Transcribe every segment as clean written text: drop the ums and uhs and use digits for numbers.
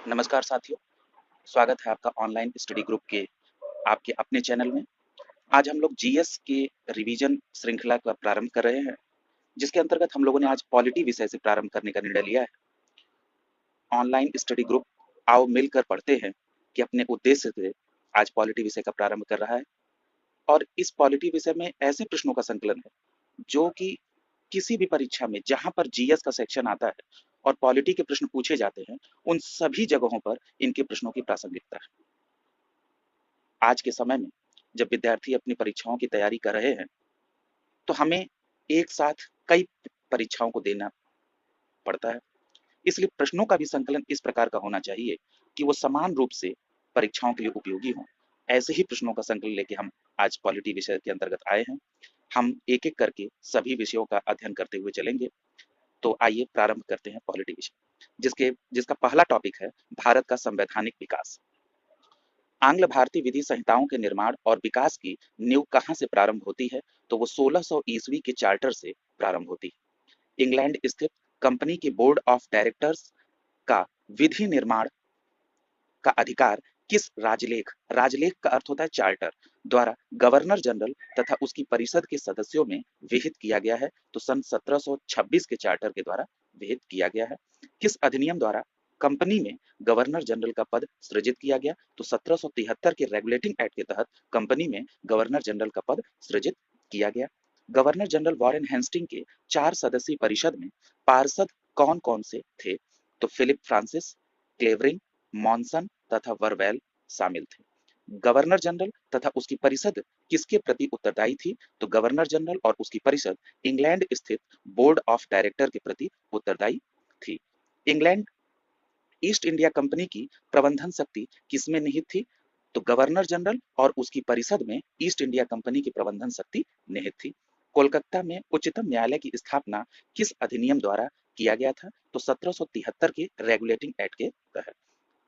नमस्कार साथियों, स्वागत है आपका ऑनलाइन स्टडी ग्रुप के आपके अपने चैनल में। आज हम लोग जीएस के रिवीजन श्रृंखला का प्रारंभ कर रहे हैं, जिसके अंतर्गत हम लोगों ने आज पॉलिटी विषय से प्रारंभ करने का निर्णय लिया है। ऑनलाइन स्टडी ग्रुप आओ मिलकर पढ़ते हैं कि अपने उद्देश्य से आज पॉलिटी विषय का प्रारंभ कर रहा है। और इस पॉलिटी विषय में ऐसे प्रश्नों का संकलन है जो कि किसी भी परीक्षा में जहां पर जीएस का सेक्शन आता है और पॉलिटी के प्रश्न पूछे जाते हैं, उन सभी जगहों पर इनके प्रश्नों की प्रासंगिकता है। आज के समय में जब विद्यार्थी अपनी परीक्षाओं की तैयारी कर रहे हैं, तो हमें एक साथ कई परीक्षाओं को देना पड़ता है। इसलिए प्रश्नों का भी संकलन इस प्रकार का होना चाहिए कि वो समान रूप से परीक्षाओं के लिए उपयोगी हों। ऐसे ही प्रश्नों का संकलन लेके हम आज पॉलिटी विषय के अंतर्गत आए हैं। हम एक एक करके सभी विषयों का अध्ययन करते हुए चलेंगे। तो आइए प्रारंभ करते हैं पॉलिटी विषय, जिसका पहला टॉपिक है भारत का संवैधानिक विकास। आंग्ल भारतीय विधि संहिताओं के निर्माण और विकास की नींव कहाँ से प्रारंभ होती है? तो वो 1600 ईस्वी के चार्टर से प्रारंभ होती है। इंग्लैंड स्थित कंपनी के बोर्ड ऑफ डायरेक्टर्स का विधि निर्माण का अधिकार किस राजलेख, राजलेख का अर्थ होता है चार्टर, द्वारा गवर्नर जनरल तथा उसकी परिषद के सदस्यों में विहित किया गया है? तो सन 1726 के चार्टर के द्वारा विहित किया गया है। किस अधिनियम द्वारा कंपनी में गवर्नर जनरल का पद सृजित किया गया? तो 1773 के रेगुलेटिंग एक्ट के तहत कंपनी में गवर्नर जनरल का पद सृजित किया गया। गवर्नर जनरल वॉरेन हेस्टिंग के 4 सदस्यीय परिषद में पार्षद कौन कौन से थे? तो फिलिप फ्रांसिस, क्लेवरिंग, मॉनसन तथा वर्वेल शामिल थे। गवर्नर जनरल तथा उसकी परिषद किसके प्रति उत्तरदायी थी? तो गवर्नर जनरल और उसकी परिषद इंग्लैंड स्थित बोर्ड ऑफ डायरेक्टर के प्रति उत्तरदायी थी। इंग्लैंड ईस्ट इंडिया कंपनी की प्रबंधन शक्ति किसमें निहित थी? तो गवर्नर जनरल और उसकी परिषद में ईस्ट इंडिया कंपनी की प्रबंधन शक्ति निहित थी। कोलकाता में उच्चतम न्यायालय की स्थापना किस अधिनियम द्वारा किया गया था? तो 1773 के रेगुलेटिंग एक्ट के तहत।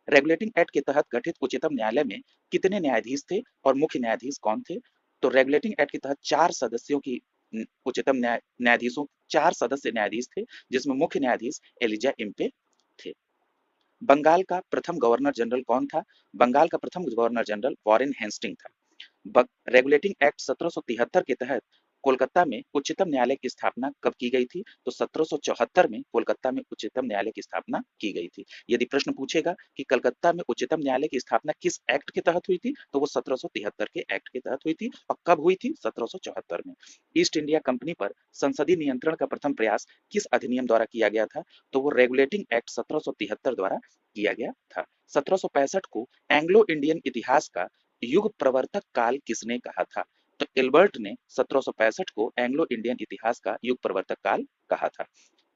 रेगुलेटिंग एक्ट के तहत गठित उच्चतम न्यायालय में कितने न्यायाधीश थे और मुख्य न्यायाधीश कौन थे? तो रेगुलेटिंग एक्ट के तहत 4 सदस्यों की उच्चतम न्यायाधीशों 4 सदस्य न्यायाधीश थे, जिसमें मुख्य न्यायाधीश एलिजा इम्पे थे। बंगाल का प्रथम गवर्नर जनरल कौन था? बंगाल का प्रथम गवर्नर जनरल वॉरेन हेस्टिंग था। रेगुलेटिंग एक्ट 1773 के तहत कोलकाता में उच्चतम न्यायालय की स्थापना कब की गई थी? तो 1774 में कोलकाता में उच्चतम न्यायालय की स्थापना की गई थी। यदि प्रश्न पूछेगा कि कलकत्ता में उच्चतम न्यायालय की स्थापना किस एक्ट के तहत हुई थी, तो वो 1773 के एक्ट के तहत हुई थी। और कब हुई थी? 1774 में। ईस्ट इंडिया कंपनी पर संसदीय नियंत्रण का प्रथम प्रयास किस अधिनियम द्वारा किया गया था? तो वो रेगुलेटिंग एक्ट 1773 द्वारा किया गया था। 1765 को एंग्लो इंडियन इतिहास का युग प्रवर्तक काल किसने कहा था? तो एल्बर्ट ने 1765 को एंग्लो इंडियन इतिहास का युग प्रवर्तक काल कहा था।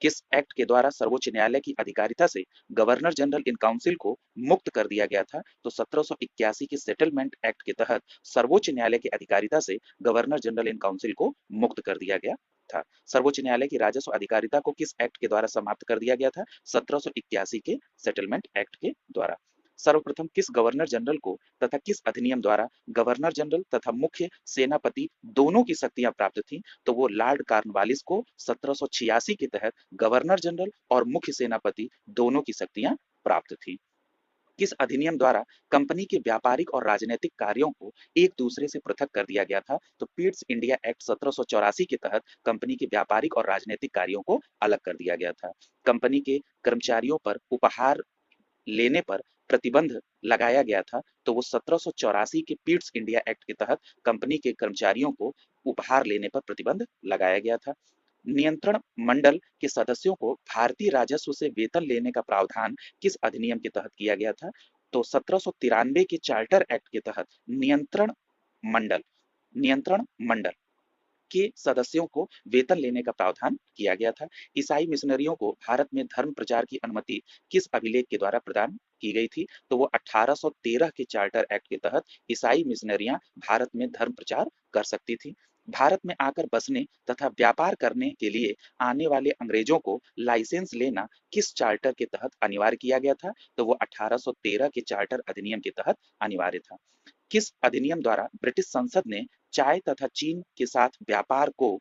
किस एक्ट के द्वारा सर्वोच्च न्यायालय की अधिकारिता से गवर्नर जनरल इन काउंसिल को मुक्त कर दिया गया था? तो 1781 के सेटलमेंट एक्ट के तहत सर्वोच्च न्यायालय की अधिकारिता से गवर्नर जनरल इन काउंसिल को मुक्त कर दिया गया था। सर्वोच्च न्यायालय की राजस्व अधिकारिता को किस एक्ट के द्वारा समाप्त कर दिया गया था? 1781 के सेटलमेंट एक्ट के द्वारा। सर्वप्रथम किस गवर्नर जनरल को तथा किस अधिनियम द्वारा गवर्नर जनरल तथा मुख्य सेनापति दोनों की शक्तियां प्राप्त थीं? तो वो लॉर्ड कॉर्नवालिस को 1786 के तहत गवर्नर जनरल और मुख्य सेनापति दोनों की शक्तियां प्राप्त थी। किस अधिनियम द्वारा कंपनी के व्यापारिक और राजनीतिक कार्यों को एक दूसरे से पृथक कर दिया गया था? तो पिट्स इंडिया एक्ट 1784 के तहत कंपनी के व्यापारिक और राजनीतिक कार्यों को अलग कर दिया गया था। कंपनी के कर्मचारियों पर उपहार लेने पर प्रतिबंध लगाया गया था, तो वो 1784 के पिट्स इंडिया एक्ट के तहत कंपनी के कर्मचारियों को उपहार लेने पर प्रतिबंध लगाया गया था। नियंत्रण मंडल के सदस्यों को भारतीय राजस्व से वेतन लेने का प्रावधान किस अधिनियम के तहत किया गया था? तो 1793 के चार्टर एक्ट के तहत मंडल नियंत्रण मंडल के सदस्यों को वेतन लेने का प्रावधान किया गया था। ईसाई मिशनरियों को भारत में धर्म प्रचार की अनुमति किस अभिलेख के द्वारा प्रदान की गई थी? तो वो 1813 के चार्टर एक्ट के तहत ईसाई मिशनरियां भारत में धर्म प्रचार कर सकती थी। भारत में आकर बसने तथा व्यापार करने के लिए आने वाले अंग्रेजों को लाइसेंस लेना किस चार्टर के तहत अनिवार्य किया गया था? तो वो 1813 के चार्टर अधिनियम के तहत अनिवार्य था। किस अधिनियम द्वारा ब्रिटिश संसद ने चाय तथा चीन के साथ व्यापार को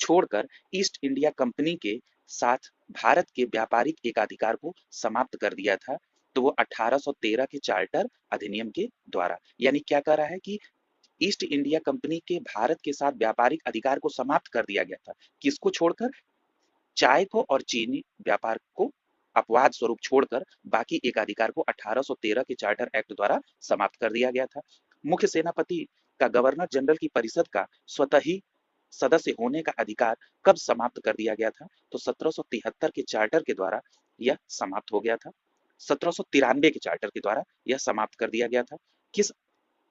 छोड़कर ईस्ट इंडिया कंपनी के साथ भारत के व्यापारिक एकाधिकार को समाप्त कर दिया था, तो वो 1813 के चार्टर अधिनियम के द्वारा। यानी क्या कह रहा है कि ईस्ट इंडिया कंपनी के भारत के साथ व्यापारिक अधिकार को समाप्त कर दिया गया था। किसको छोड़कर? चाय को और चीनी व्यापार को अपवाद स्वरूप छोड़कर बाकी एकाधिकार को 1813 के चार्टर एक्ट द्वारा समाप्त कर दिया गया था। मुख्य सेनापति का गवर्नर जनरल की परिषद का स्वतः ही सदस्य होने का अधिकार कब समाप्त कर दिया गया था? तो 1773 के चार्टर के द्वारा यह समाप्त हो गया था। 1793 के चार्टर के द्वारा यह समाप्त कर दिया गया था। किस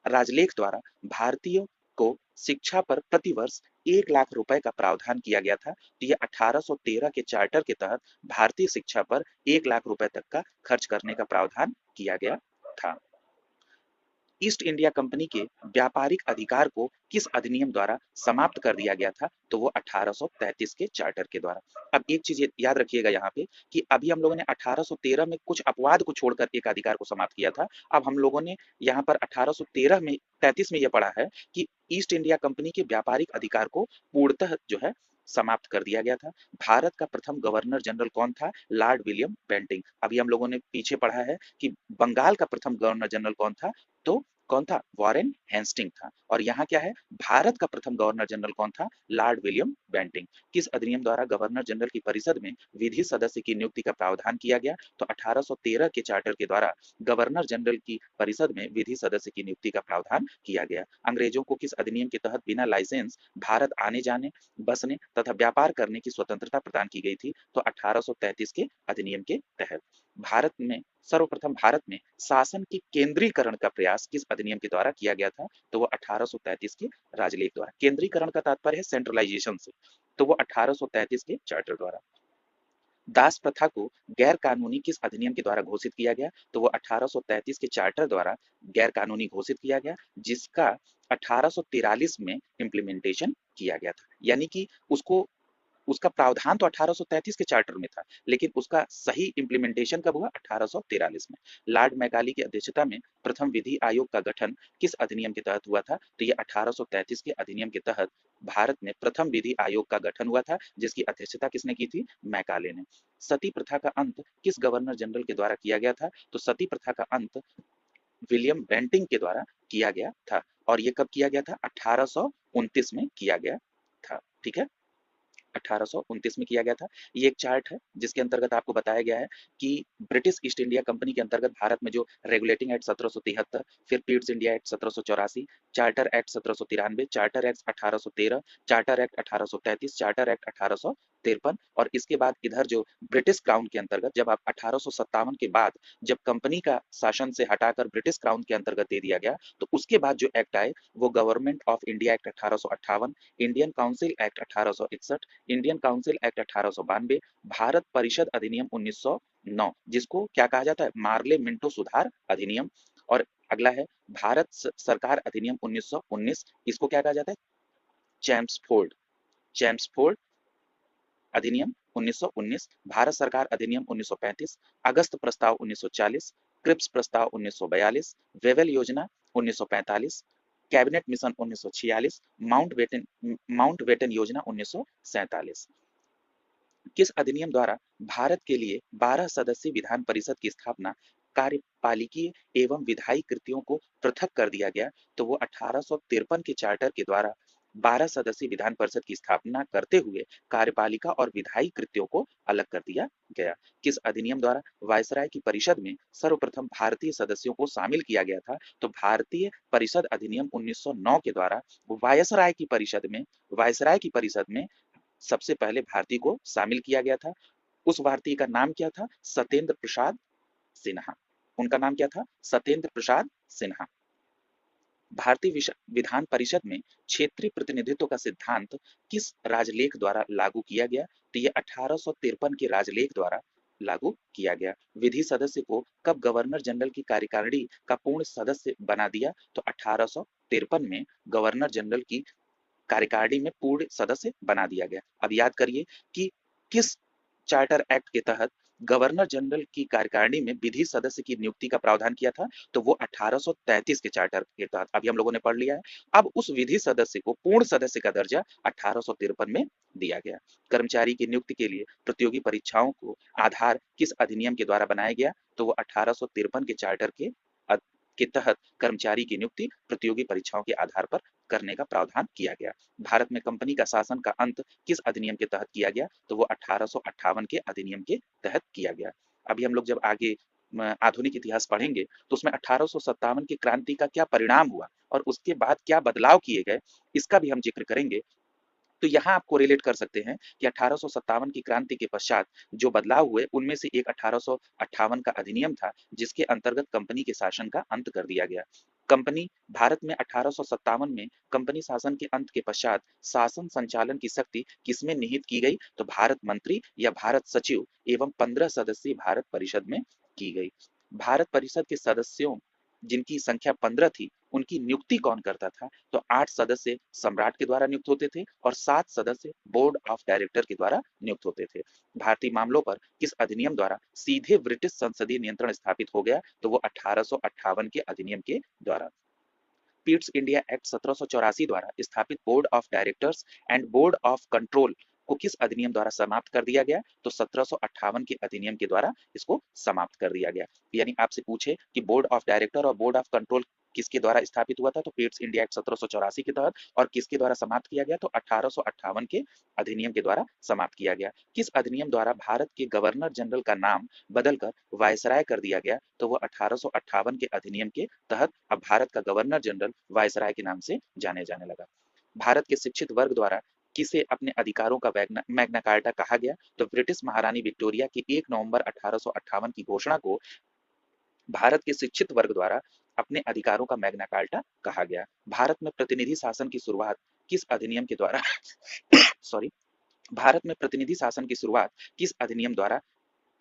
राजलेख द्वारा भारतीयों को शिक्षा पर प्रतिवर्ष 1 लाख रुपए का प्रावधान किया गया था? तो यह 1813 के चार्टर के तहत भारतीय शिक्षा पर 1 लाख रुपए तक का खर्च करने का प्रावधान किया गया था। ईस्ट इंडिया कंपनी के व्यापारिक अधिकार को किस अधिनियम द्वारा समाप्त कर दिया गया था? तो वो 1833 के चार्टर के द्वारा। अब एक चीज याद रखिएगा यहाँ पे कि अभी हम लोगों ने 1813 में कुछ अपवाद को छोड़कर एक अधिकार को समाप्त किया था। अब हम लोगों ने यहाँ पर 1813 में 33 में यह पढ़ा है कि ईस्ट इंडिया कंपनी के व्यापारिक अधिकार को पूर्णतः जो है समाप्त कर दिया गया था। भारत का प्रथम गवर्नर जनरल कौन था? Lord William Bentinck. अभी हम लोगों ने पीछे पढ़ा है कि बंगाल का प्रथम गवर्नर जनरल कौन था? तो कौन था? वॉरेन हेस्टिंग था। और यहाँ क्या है? भारत का प्रथम गवर्नर जनरल कौन था? Lord William Bentinck. किस अधिनियम द्वारा गवर्नर जनरल की परिषद में विधि सदस्य की नियुक्ति का प्रावधान किया गया? तो 1813 के चार्टर के द्वारा गवर्नर जनरल की परिषद में विधि सदस्य की नियुक्ति का प्रावधान किया गया। अंग्रेजों को किस अधिनियम के तहत बिना लाइसेंस भारत आने जाने, बसने तथा व्यापार करने की स्वतंत्रता प्रदान की गई थी? तो 1833 के अधिनियम के तहत। सर्वप्रथम भारत में शासन के केंद्रीकरण का प्रयास किस अधिनियम के द्वारा किया गया था? तो वो 1833 के राजलेख द्वारा। केंद्रीकरण का तात्पर्य है सेंट्रलाइजेशन से, तो वो 1833 के चार्टर द्वारा। दास प्रथा को गैर कानूनी किस अधिनियम के द्वारा घोषित किया गया? तो वो 1833 के चार्टर द्वारा गैर कानूनी घोषित किया गया, जिसका 1843 में इम्प्लीमेंटेशन किया गया था। यानी कि उसका प्रावधान तो 1833 के चार्टर में था, लेकिन उसका सही इंप्लीमेंटेशन कब हुआ? 1843 में। लॉर्ड मैकाले की अध्यक्षता में प्रथम विधि आयोग का गठन किस अधिनियम के तहत हुआ था? तो ये 1833 के अधिनियम के तहत भारत में प्रथम विधि आयोग का गठन हुआ था, जिसकी अध्यक्षता किसने की थी? मैकाले ने। सती प्रथा का अंत किस गवर्नर जनरल के द्वारा किया गया था? तो सती प्रथा का अंत विलियम बेंटिंग के द्वारा किया गया था। और ये कब किया गया था? 1829 में किया गया था। ठीक है, 1829 में किया गया था। ये एक चार्ट है जिसके अंतर्गत आपको बताया गया है कि ब्रिटिश ईस्ट इंडिया कंपनी के अंतर्गत भारत में जो रेगुलेटिंग एक्ट 1773, फिर Pitt's India act 1784, charter act 1793, charter act 1813, charter act 1833, charter act 1853, और इसके बाद इधर जो ब्रिटिश क्राउन के अंतर्गत जब आप 1857 के बाद जब कंपनी का शासन से हटाकर ब्रिटिश क्राउन के अंतर्गत दे दिया गया, तो उसके बाद जो एक्ट आए वो government of India act 1858, Indian council act 1861, Indian council act 1892, Bharat परिषद अधिनियम 1909, जिसको क्या कहा जाता है? मार्ले मिंटो सुधार अधिनियम। और अगला है भारत सरकार अधिनियम 1919, इसको क्या कहा जाता है? चैम्सफोर्ड अधिनियम 1919, भारत सरकार अधिनियम 1935, अगस्त प्रस्ताव 1940, क्रिप्स प्रस्ताव 1942, वेवेल योजना 1945, कैबिनेट मिशन 1946, माउंटबेटन योजना 1947। किस अधिनियम द्वारा भारत के लिए 12 सदस्यीय विधान परिषद की स्थापना कार्यपालिकीय एवं विधायी कृतियों को पृथक कर दिया गया? तो वो 1853 के चार्टर के द्वारा 12 सदस्यीय विधान परिषद की स्थापना करते हुए कार्यपालिका और विधायी कृत्यों को अलग कर दिया गया। किस अधिनियम द्वारा वायसराय की परिषद में सर्वप्रथम भारतीय सदस्यों को शामिल किया गया था? तो भारतीय परिषद अधिनियम 1909 के द्वारा वायसराय की परिषद में सबसे पहले भारतीय को शामिल किया गया था। उस भारतीय का नाम क्या था? सत्येंद्र प्रसाद सिन्हा। उनका नाम क्या था? सत्येंद्र प्रसाद सिन्हा। भारतीय विधान परिषद में क्षेत्रीय प्रतिनिधित्व का सिद्धांत किस राजलेख द्वारा लागू किया गया? तो ये 1853 के राजलेख द्वारा लागू किया गया। विधि सदस्य को कब गवर्नर जनरल की कार्यकारिणी का पूर्ण सदस्य बना दिया? तो 1853 में गवर्नर जनरल की कार्यकारिणी में पूर्ण सदस्य बना दिया गया। अब याद करिए कि किस चार्टर एक्ट के तहत गवर्नर जनरल की कार्यकारिणी में विधि सदस्य की नियुक्ति का प्रावधान किया था, तो वो 1833 के चार्टर के तहत अभी हम लोगों ने पढ़ लिया है। अब उस विधि सदस्य को पूर्ण सदस्य का दर्जा 1853 में दिया गया। कर्मचारी की नियुक्ति के लिए प्रतियोगी परीक्षाओं को आधार किस अधिनियम के द्वारा बनाया गया, तो वो 1853 के चार्टर के तहत कर्मचारी की नियुक्ति प्रतियोगी परीक्षाओं के आधार पर करने का प्रावधान किया गया। भारत में कंपनी का शासन का अंत किस अधिनियम के तहत किया गया, तो वो 1858 के अधिनियम के तहत किया गया। अभी हम लोग जब आगे आधुनिक इतिहास पढ़ेंगे तो उसमें 1857 की क्रांति का क्या परिणाम हुआ और उसके बाद क्या बदलाव किए गए, इसका भी हम जिक्र करेंगे। तो यहाँ आप कोरिलेट कर सकते हैं कि 1857 की क्रांति के पश्चात जो बदलाव हुए उनमें से एक 1858 का अधिनियम था, जिसके अंतर्गत कंपनी के शासन का अंत कर दिया गया। कंपनी भारत में 1857 में कंपनी शासन के अंत के पश्चात शासन संचालन की शक्ति किसमें निहित की गई, तो भारत मंत्री या भारत सचिव एवं 15 सदस्यीय भारत परिषद में की गई। भारत परिषद के सदस्यों जिनकी संख्या 15 थी, उनकी नियुक्ति कौन करता था, तो 8 सदस्य सम्राट के द्वारा नियुक्त होते थे और 7 सदस्य बोर्ड ऑफ डायरेक्टर के द्वारा नियुक्त होते थे। भारतीय मामलों पर किस अधिनियम द्वारा सीधे ब्रिटिश संसदीय नियंत्रण स्थापित हो गया, तो वो 1858 के अधिनियम के द्वारा। पिट्स इंडिया एक्ट 1784 द्वारा स्थापित board of directors and board of control को किस अधिनियम द्वारा समाप्त कर दिया गया, तो 1758 के अधिनियम के द्वारा इसको समाप्त कर दिया गया। यानी आपसे पूछे कि बोर्ड ऑफ डायरेक्टर और बोर्ड ऑफ कंट्रोल किसके द्वारा स्थापित हुआ था, तो पिट्स इंडिया एक्ट 1784 के तहत, और किसके द्वारा समाप्त किया गया, तो 1858 के अधिनियम के द्वारा समाप्त किया गया। किस अधिनियम द्वारा भारत के गवर्नर जनरल का नाम बदलकर वायसराय कर दिया गया, तो वो 1858 के अधिनियम के तहत अब भारत का गवर्नर जनरल वायसराय के नाम से जाने जाने लगा। भारत के शिक्षित वर्ग द्वारा किसे अपने अधिकारों का मैग्ना कार्टा कहा गया, तो ब्रिटिश महारानी विक्टोरिया की 1 नवंबर 1858 की घोषणा को भारत के शिक्षित वर्ग द्वारा अपने अधिकारों का मैग्ना कार्टा कहा गया। भारत में प्रतिनिधि शासन की शुरुआत किस अधिनियम के द्वारा सॉरी भारत में प्रतिनिधि शासन की शुरुआत किस अधिनियम द्वारा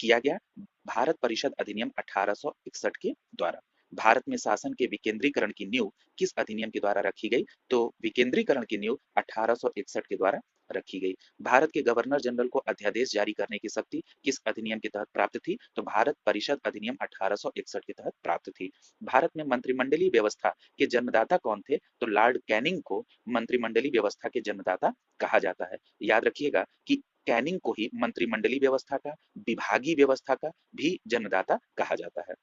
किया गया, भारत परिषद अधिनियम 1861 के द्वारा। भारत में शासन के विकेंद्रीकरण की नींव किस अधिनियम के द्वारा रखी गई, तो विकेंद्रीकरण की नींव 1861 के द्वारा रखी गई। भारत के गवर्नर जनरल को अध्यादेश जारी करने की शक्ति किस अधिनियम के तहत प्राप्त थी, तो भारत परिषद अधिनियम 1861 के तहत प्राप्त थी। भारत में मंत्रिमंडलीय व्यवस्था के जन्मदाता कौन थे, तो लॉर्ड कैनिंग को मंत्रिमंडलीय व्यवस्था के जन्मदाता कहा जाता है। याद रखिएगा कि कैनिंग को ही मंत्रिमंडलीय व्यवस्था का, विभागीय व्यवस्था का भी जन्मदाता कहा जाता है।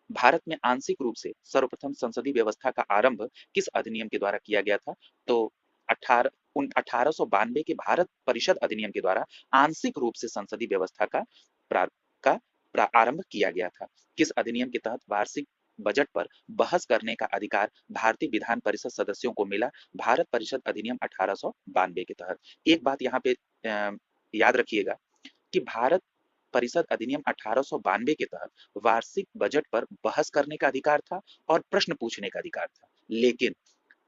भारत में आंशिक रूप से सर्वप्रथम संसदीय व्यवस्था का आरंभ किस अधिनियम के द्वारा किया गया था, तो 1892 के भारत परिषद अधिनियम के द्वारा आंशिक रूप से संसदीय व्यवस्था का आरंभ किया गया था। किस अधिनियम के तहत वार्षिक बजट पर बहस करने का अधिकार भारतीय विधान परिषद सदस्यों को मिला, भारत परिषद अधिनियम 1892 के तहत। एक बात यहाँ पे याद रखिएगा कि भारत परिषद अधिनियम 1892 के तहत वार्षिक बजट पर बहस करने का अधिकार था और प्रश्न पूछने का अधिकार था, लेकिन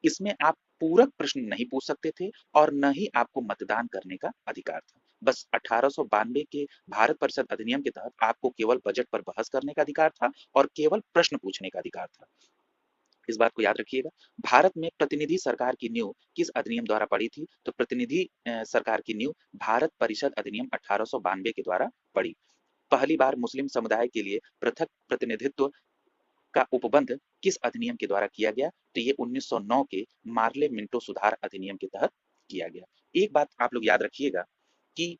इसमें आप पूरक प्रश्न नहीं पूछ सकते थे और न ही आपको मतदान करने का अधिकार था। बस 1892 के भारत परिषद अधिनियम के तहत आपको केवल बजट पर बहस करने का अधिकार था और केवल प्रश्न पूछने का अधिकार था। इस बात को याद रखिएगा। भारत में प्रतिनिधि सरकार की नींव किस अधिनियम द्वारा पड़ी थी, तो प्रतिनिधि सरकार की नींव भारत परिषद अधिनियम 1892 के द्वारा पड़ी। पहली बार मुस्लिम समुदाय के लिए पृथक प्रतिनिधित्व का उपबंध किस अधिनियम के द्वारा किया गया, तो ये 1909 के मार्ले मिंटो सुधार अधिनियम के तहत किया गया। एक बात आप लोग याद रखिएगा कि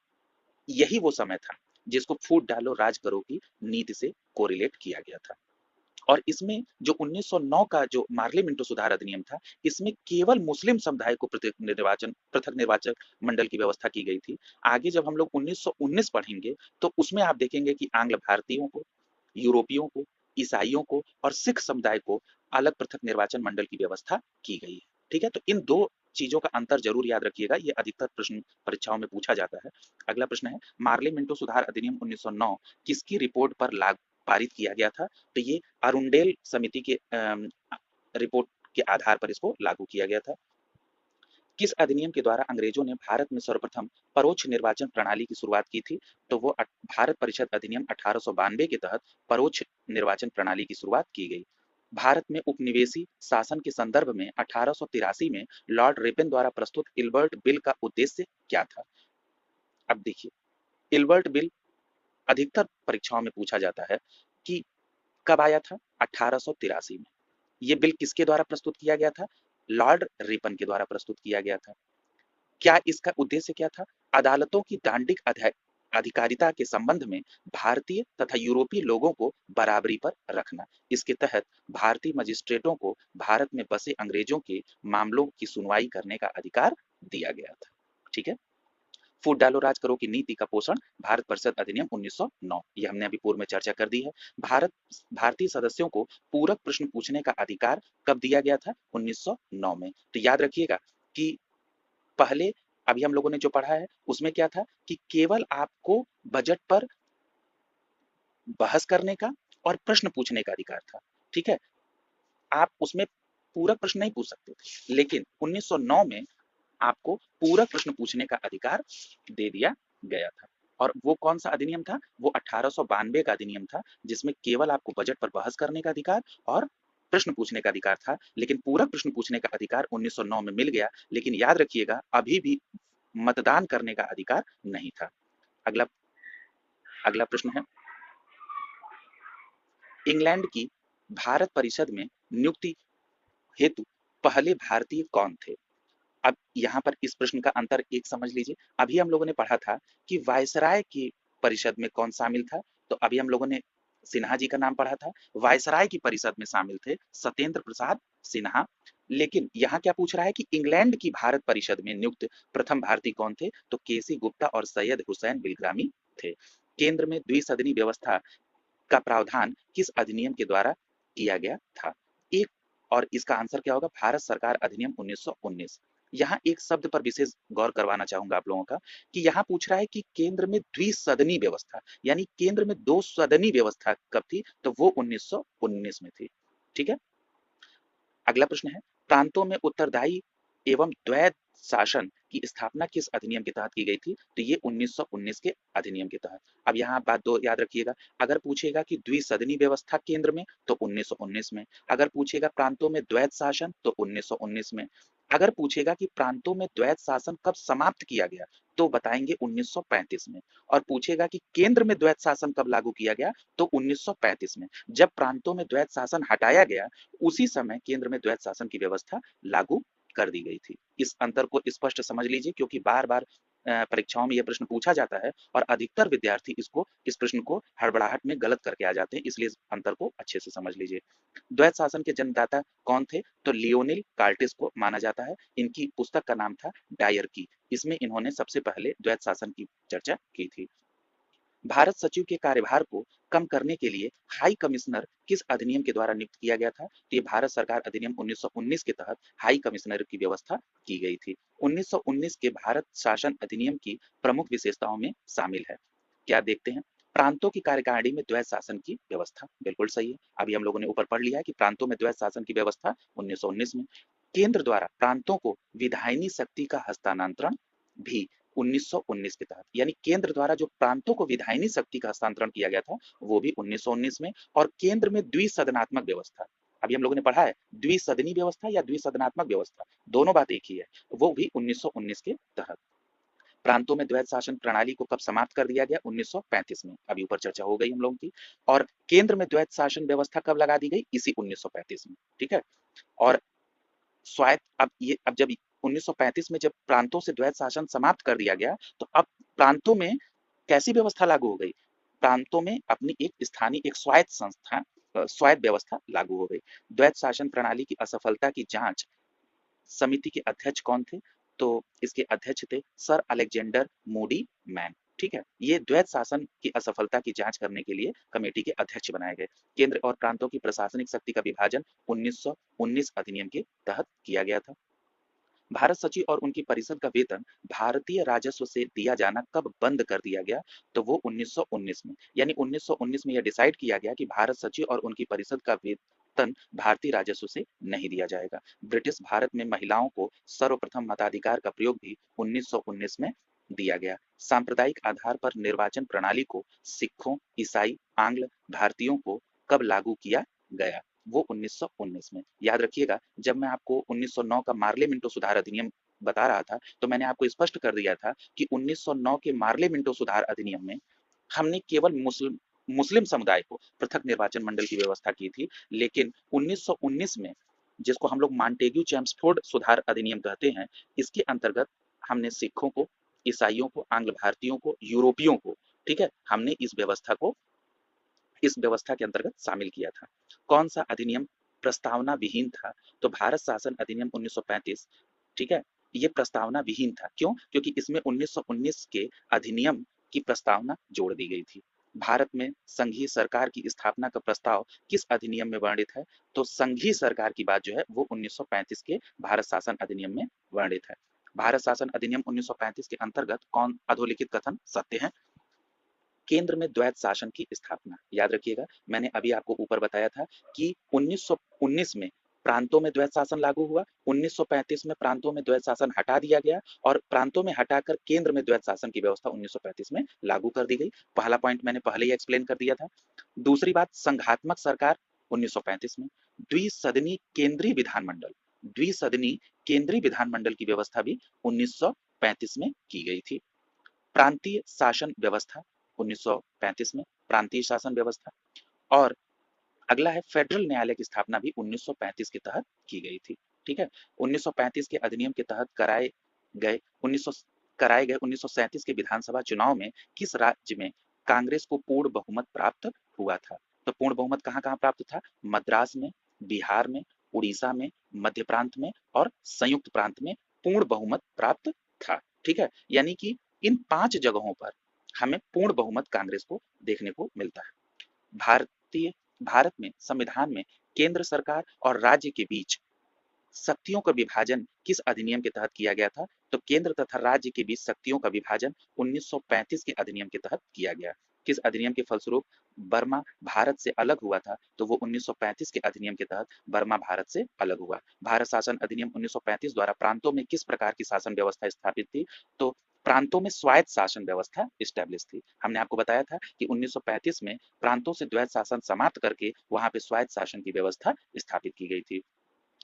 यही वो समय था जिसको फूट डालो राज करो की नीति से कोरिलेट किया गया था। और इसमें जो 1909 का जो मार्ले मिंटो सुधार अधिनियम था, इसमें केवल मुस्लिम समुदाय को पृथक निर्वाचक मंडल की व्यवस्था की गई थी। आगे जब हम लोग 1919 पढ़ेंगे तो उसमें आप देखेंगे कि आंग्ल भारतीयों को, यूरोपियों को, ईसाइयों को और सिख समुदाय को अलग पृथक निर्वाचन मंडल की व्यवस्था की गई है। ठीक है, तो इन दो चीजों का अंतर जरूर याद रखिएगा, ये अधिकतर प्रश्न परीक्षाओं में पूछा जाता है। अगला प्रश्न है, मार्ले मिंटो सुधार अधिनियम 1909 किसकी रिपोर्ट पर लागू पारित किया गया था, तो ये अरुंडेल समिति के रिपोर्ट के आधार पर इसको लागू किया गया था। किस अधिनियम के द्वारा अंग्रेजों ने भारत में सर्वप्रथम परोक्ष निर्वाचन प्रणाली की शुरुआत की थी, तो वो भारत परिषद अधिनियम 1892 के तहत परोक्ष निर्वाचन प्रणाली की शुरुआत की गई। भारत में उपनिवेशी शासन के संदर्भ में 1883 में लॉर्ड रिपन द्वारा प्रस्तुत इल्बर्ट बिल का उद्देश्य क्या था। अब देखिए, इल्बर्ट बिल अधिकतर परीक्षाओं में पूछा जाता है कि कब आया था? 1883 में। ये बिल किसके द्वारा प्रस्तुत किया गया था? लॉर्ड रिपन के द्वारा प्रस्तुत किया गया था। क्या इसका उद्देश्य क्या था? अदालतों की दांडिक अधिकारिता के संबंध में भारतीय तथा यूरोपीय लोगों को बराबरी पर रखना। इसके तहत भारतीय मजिस्ट्रेटों को भारत में बसे अंग्रेजों के मामलों की सुनवाई करने का अधिकार दिया गया था। ठीक है। फूट डालो राज करो की नीति का पोषण भारत परिषद अधिनियम 1909, ये हमने अभी पूर्व में चर्चा कर दी है। भारतीय सदस्यों को पूरक प्रश्न पूछने का अधिकार कब दिया गया था? 1909 में। तो याद रखिएगा कि पहले अभी हम लोगों ने जो पढ़ा है उसमें क्या था कि केवल आपको बजट पर बहस करने का और प्रश्न पूछने का अधिकार था। ठीक है, आप उसमें पूरक प्रश्न नहीं पूछ सकते थे, लेकिन 1909 में आपको पूरक प्रश्न पूछने का अधिकार दे दिया गया था। और वो कौन सा अधिनियम था? वो 1892 का अधिनियम था, जिसमें केवल आपको बजट पर बहस करने का अधिकार और प्रश्न पूछने का अधिकार था, लेकिन पूरक प्रश्न पूछने का अधिकार 1909 में मिल गया। लेकिन याद रखिएगा, अभी भी मतदान करने का अधिकार नहीं था। अगला अगला प्रश्न है, इंग्लैंड की भारत परिषद में नियुक्ति हेतु पहले भारतीय कौन थे? अब यहाँ पर इस प्रश्न का अंतर एक समझ लीजिए। अभी हम लोगों ने पढ़ा था कि वायसराय की परिषद में कौन शामिल था, तो अभी हम लोगों ने सिन्हा जी का नाम पढ़ा था। वायसराय की परिषद में शामिल थे सत्येंद्र प्रसाद सिन्हा। लेकिन यहाँ क्या पूछ रहा है कि इंग्लैंड की भारत परिषद में नियुक्त प्रथम भारतीय कौन थे? तो केसी गुप्ता और सैयद हुसैन बिलग्रामी थे। केंद्र में द्विसदनी व्यवस्था का प्रावधान किस अधिनियम के द्वारा किया गया था? एक और इसका आंसर क्या होगा? भारत सरकार अधिनियम 1919। यहाँ एक शब्द पर विशेष गौर करवाना चाहूंगा आप लोगों का कि यहाँ पूछ रहा है कि केंद्र में द्विसदनी व्यवस्था, यानी केंद्र में दो सदनी व्यवस्था कब थी? तो वो 1919 में थी। ठीक है। अगला प्रश्न है, प्रांतों में उत्तरदायी एवं द्वैध शासन की स्थापना किस अधिनियम के तहत की गई थी? तो ये 1919 के अधिनियम के तहत। अब यहाँ बात दो याद रखिएगा, अगर पूछेगा कि द्विसदनी व्यवस्था केंद्र में तो 1919 में, अगर पूछेगा प्रांतों में द्वैध शासन तो 1919 में, अगर पूछेगा कि प्रांतों में द्वैध शासन कब समाप्त किया गया तो बताएंगे 1935 में, और पूछेगा कि केंद्र में द्वैध शासन कब लागू किया गया तो 1935 में। जब प्रांतों में द्वैध शासन हटाया गया उसी समय केंद्र में द्वैध शासन की व्यवस्था लागू कर दी गई थी। इस अंतर को स्पष्ट समझ लीजिए, क्योंकि बार बार परीक्षाओं में यह प्रश्न पूछा जाता है और अधिकतर विद्यार्थी इस प्रश्न को हड़बड़ाहट में गलत करके आ जाते हैं, इसलिए इस अंतर को अच्छे से समझ लीजिए। द्वैध शासन के जन्मदाता कौन थे? तो लियोनिल कार्टिस को माना जाता है। इनकी पुस्तक का नाम था डायरकी। इसमें इन्होंने सबसे पहले द्वैध शासन की चर्चा की थी। भारत सचिव के कार्यभार को कम करने के लिए हाई कमिश्नर किस अधिनियम के द्वारा नियुक्त किया गया था? तो ये भारत सरकार अधिनियम 1919 के तहत हाई कमिश्नर की व्यवस्था की गई थी। 1919 के भारत शासन अधिनियम की प्रमुख विशेषताओं में शामिल है। क्या देखते हैं? प्रांतों की कार्यकारिणी में द्वैध शासन की व्यवस्था, बिल्कुल सही है। अभी हम लोगों ने ऊपर पढ़ लिया है कि प्रांतों में द्वैध शासन की व्यवस्था 1919 में। केंद्र द्वारा प्रांतों को विधायनी शक्ति का हस्तांतरण भी 1919 के तहत, यानी केंद्र द्वारा जो प्रांतों को विधायनी शक्ति का हस्तांतरण किया गया था वो भी 1919 में। और केंद्र में द्विसदनात्मक व्यवस्था, अभी हम लोगों ने पढ़ा है द्विसदनी व्यवस्था या द्विसदनात्मक व्यवस्था, दोनों बात एक ही है, वो भी 1919 के तहत। प्रांतों में द्वैध शासन प्रणाली को कब समाप्त कर दिया गया? 1935 में। अभी ऊपर चर्चा हो गई हम लोगों की। और केंद्र में द्वैध शासन व्यवस्था कब लगा दी गई? इसी 1935 में। ठीक है। और स्वायत्त अब जब 1935 में जब प्रांतों से द्वैध शासन समाप्त कर दिया गया तो अब प्रांतों में कैसी व्यवस्था लागू हो गई? प्रांतों में अपनी एक स्थानीय एक स्वायत्त संस्था स्वायत्त व्यवस्था लागू हो गई। द्वैध शासन प्रणाली की असफलता की जांच समिति के अध्यक्ष कौन थे? तो इसके अध्यक्ष थे सर अलेक्जेंडर मूडी मैन। ठीक है, ये द्वैध शासन की असफलता की जांच करने के लिए कमेटी के अध्यक्ष बनाए गए। केंद्र और प्रांतों की प्रशासनिक शक्ति का विभाजन 1919 अधिनियम के तहत किया गया था। भारत सचिव और उनकी परिषद का वेतन भारतीय राजस्व से दिया जाना कब बंद कर दिया गया? तो वो 1919 में, यानी 1919 में यह डिसाइड किया गया कि भारत सचिव और उनकी परिषद का वेतन भारतीय राजस्व से नहीं दिया जाएगा। ब्रिटिश भारत में महिलाओं को सर्वप्रथम मताधिकार का प्रयोग भी 1919 में दिया गया। सांप्रदायिक आधार पर निर्वाचन प्रणाली को सिखों, ईसाई, आंग्ल भारतीयों को कब लागू किया गया? वो 1919 में। याद रखिएगा, जब मैं आपको 1909 का मार्ले मिंटो सुधार अधिनियम बता रहा था तो मैंने आपको स्पष्ट कर दिया था कि 1909 के मार्ले मिंटो सुधार अधिनियम में हमने केवल मुस्लिम समुदाय को पृथक निर्वाचन मंडल की व्यवस्था की थी। लेकिन 1919 में, जिसको हम लोग मॉन्टेग्यू चेम्सफोर्ड सुधार अधिनियम कहते हैं, इसके अंतर्गत हमने सिखों को, ईसाइयों को, आंग्ल भारतीयों को, यूरोपियों को, ठीक है, हमने इस व्यवस्था के अंतर्गत शामिल किया था। कौन सा अधिनियम प्रस्तावना विहीन था? तो भारत शासन अधिनियम 1935, ठीक है, ये प्रस्तावना विहीन था। क्यों? क्योंकि इसमें 1919 के अधिनियम की प्रस्तावना जोड़ दी गई थी। भारत में संघीय सरकार की स्थापना का प्रस्ताव किस अधिनियम में वर्णित है? तो संघीय सरकार की बात जो है वो 1935 के भारत शासन अधिनियम में वर्णित है। भारत शासन अधिनियम 1935 के अंतर्गत कौन अधोलिखित कथन सत्य है? केंद्र में द्वैत शासन की स्थापना। याद रखिएगा, मैंने अभी आपको ऊपर बताया था कि 1919 में प्रांतों में द्वैत शासन लागू हुआ, 1935 में प्रांतों में द्वैत शासन हटा दिया गया और प्रांतों में हटाकर केंद्र में द्वैत शासन की व्यवस्था 1935 में लागू कर दी गई। पहला पॉइंट मैंने पहले ही एक्सप्लेन कर दिया था। दूसरी बात, संघात्मक सरकार 1935 में। द्विसदनी केंद्रीय विधानमंडल, द्विसदनी केंद्रीय विधानमंडल की व्यवस्था भी 1935 में की गई थी। प्रांतीय शासन व्यवस्था 1935 में, प्रांतीय शासन व्यवस्था। और अगला है फेडरल न्यायालय की स्थापना भी 1935 के तहत की गई थी। ठीक है, 1935 के अधिनियम के तहत गए 1937 के विधानसभा चुनाव में किस राज्य में कांग्रेस को पूर्ण बहुमत प्राप्त हुआ था? तो पूर्ण बहुमत कहां कहां प्राप्त था? मद्रास में, बिहार में, उड़ीसा में, मध्य प्रांत में और संयुक्त प्रांत में पूर्ण बहुमत प्राप्त था। ठीक है, यानी कि इन 5 जगहों पर हमें पूर्ण बहुमत कांग्रेस को देखने को मिलता है। भारतीय भारत में संविधान में केंद्र सरकार और राज्य के बीच शक्तियों का विभाजन किस अधिनियम के तहत किया गया था? तो केंद्र तथा राज्य के बीच शक्तियों का विभाजन 1935 के अधिनियम के तहत किया गया। किस अधिनियम के फलस्वरूप बर्मा भारत से अलग हुआ था? तो वो 1935 के अधिनियम के तहत बर्मा भारत से अलग हुआ। भारत शासन अधिनियम 1935 द्वारा प्रांतों में किस प्रकार की शासन व्यवस्था स्थापित थी? तो प्रांतों में स्वायत्त शासन व्यवस्था स्टैब्लिश थी। हमने आपको बताया था कि 1935 में प्रांतों से द्वैत शासन समाप्त करके वहां पे स्वायत्त शासन की व्यवस्था स्थापित की गई थी।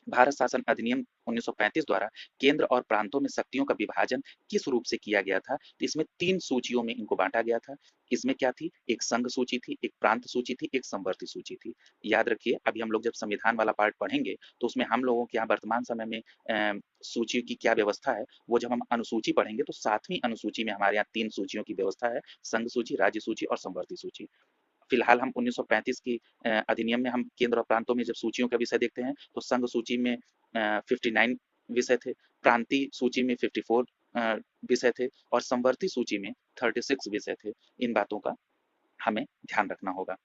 भारत शासन अधिनियम 1935 द्वारा केंद्र और प्रांतों में शक्तियों का विभाजन किस रूप से किया गया था? तो इसमें 3 सूचियों में इनको बांटा गया था। इसमें क्या थी? एक संघ सूची थी, एक प्रांत सूची थी, एक संवर्ती सूची थी। याद रखिए, अभी हम लोग जब संविधान वाला पार्ट पढ़ेंगे तो उसमें हम लोगों के यहाँ वर्तमान समय में सूची की क्या व्यवस्था है, वो जब हम अनुसूची पढ़ेंगे तो 7वीं अनुसूची में हमारे यहाँ 3 सूचियों की व्यवस्था है, संघ सूची, राज्य सूची और संवर्ती सूची। फिलहाल हम 1935 की अधिनियम में हम केंद्र और प्रांतों में जब सूचियों का विषय देखते हैं तो संघ सूची में 59 विषय थे, प्रांतीय सूची में 54 विषय थे और संवर्ती सूची में 36 विषय थे। इन बातों का हमें ध्यान रखना होगा।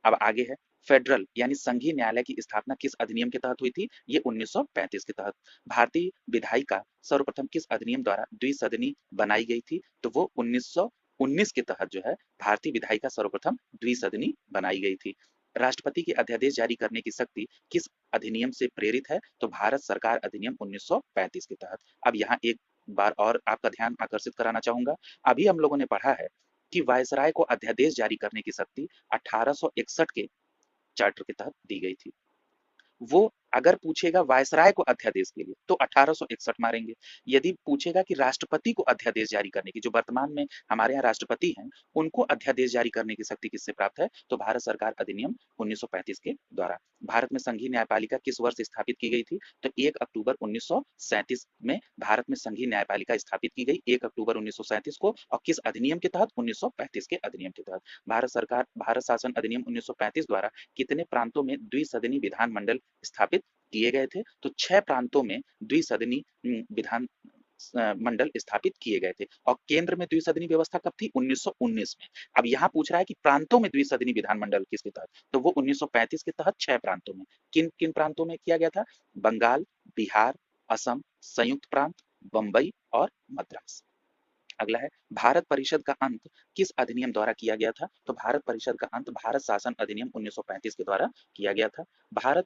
अब आगे है फेडरल यानी संघीय न्यायालय की स्थापना किस अधिनियम के तहत हुई थी? ये 1935 के तहत। भारतीय विधायिका सर्वप्रथम किस अधिनियम द्वारा द्विसदनी बनाई गई थी? तो वो 1919 के तहत जो है भारतीय विधायिका सर्वप्रथम द्विसदनी बनाई गई थी। राष्ट्रपति के अध्यादेश जारी करने की शक्ति किस अधिनियम से प्रेरित है? तो भारत सरकार अधिनियम 1935 के तहत। अब यहाँ एक बार और आपका ध्यान आकर्षित कराना चाहूंगा। अभी हम लोगों ने पढ़ा है कि वायसराय को अध्यादेश जारी करने की शक्ति 1861 के चार्टर के तहत दी गई थी। वो अगर पूछेगा वायसराय को अध्यादेश के लिए तो 1861 मारेंगे। यदि पूछेगा कि राष्ट्रपति को अध्यादेश जारी करने की, जो वर्तमान में हमारे यहाँ राष्ट्रपति हैं, उनको अध्यादेश जारी करने की शक्ति किससे प्राप्त है? तो भारत सरकार अधिनियम 1935 के द्वारा। भारत में संघीय न्यायपालिका किस वर्ष स्थापित की गई थी? तो 1 अक्टूबर 1937 में भारत में संघीय न्यायपालिका स्थापित की गई, 1 अक्टूबर 1937 को। और किस अधिनियम के तहत? 1935 के अधिनियम के तहत। भारत शासन अधिनियम 1935 द्वारा कितने प्रांतों में द्विसदनी विधानमंडल स्थापित किए गए थे? तो 6 प्रांतों में द्विसदनी विधान मंडल स्थापित किए गए थे। और केंद्र में द्विसदनी व्यवस्था कब थी? 1919 में। अब यहाँ पूछ रहा है कि प्रांतों में द्विसदनी विधानमंडल किसके तहत? तो वो 1935 के तहत 6 प्रांतों में। किन किन प्रांतों में किया गया था? बंगाल, बिहार, असम, संयुक्त प्रांत, बंबई और मद्रास। अगला है भारत परिषद का अंत किस अधिनियम द्वारा किया गया था? तो भारत परिषद का अंत भारत शासन अधिनियम 1935 के द्वारा किया गया था। भारत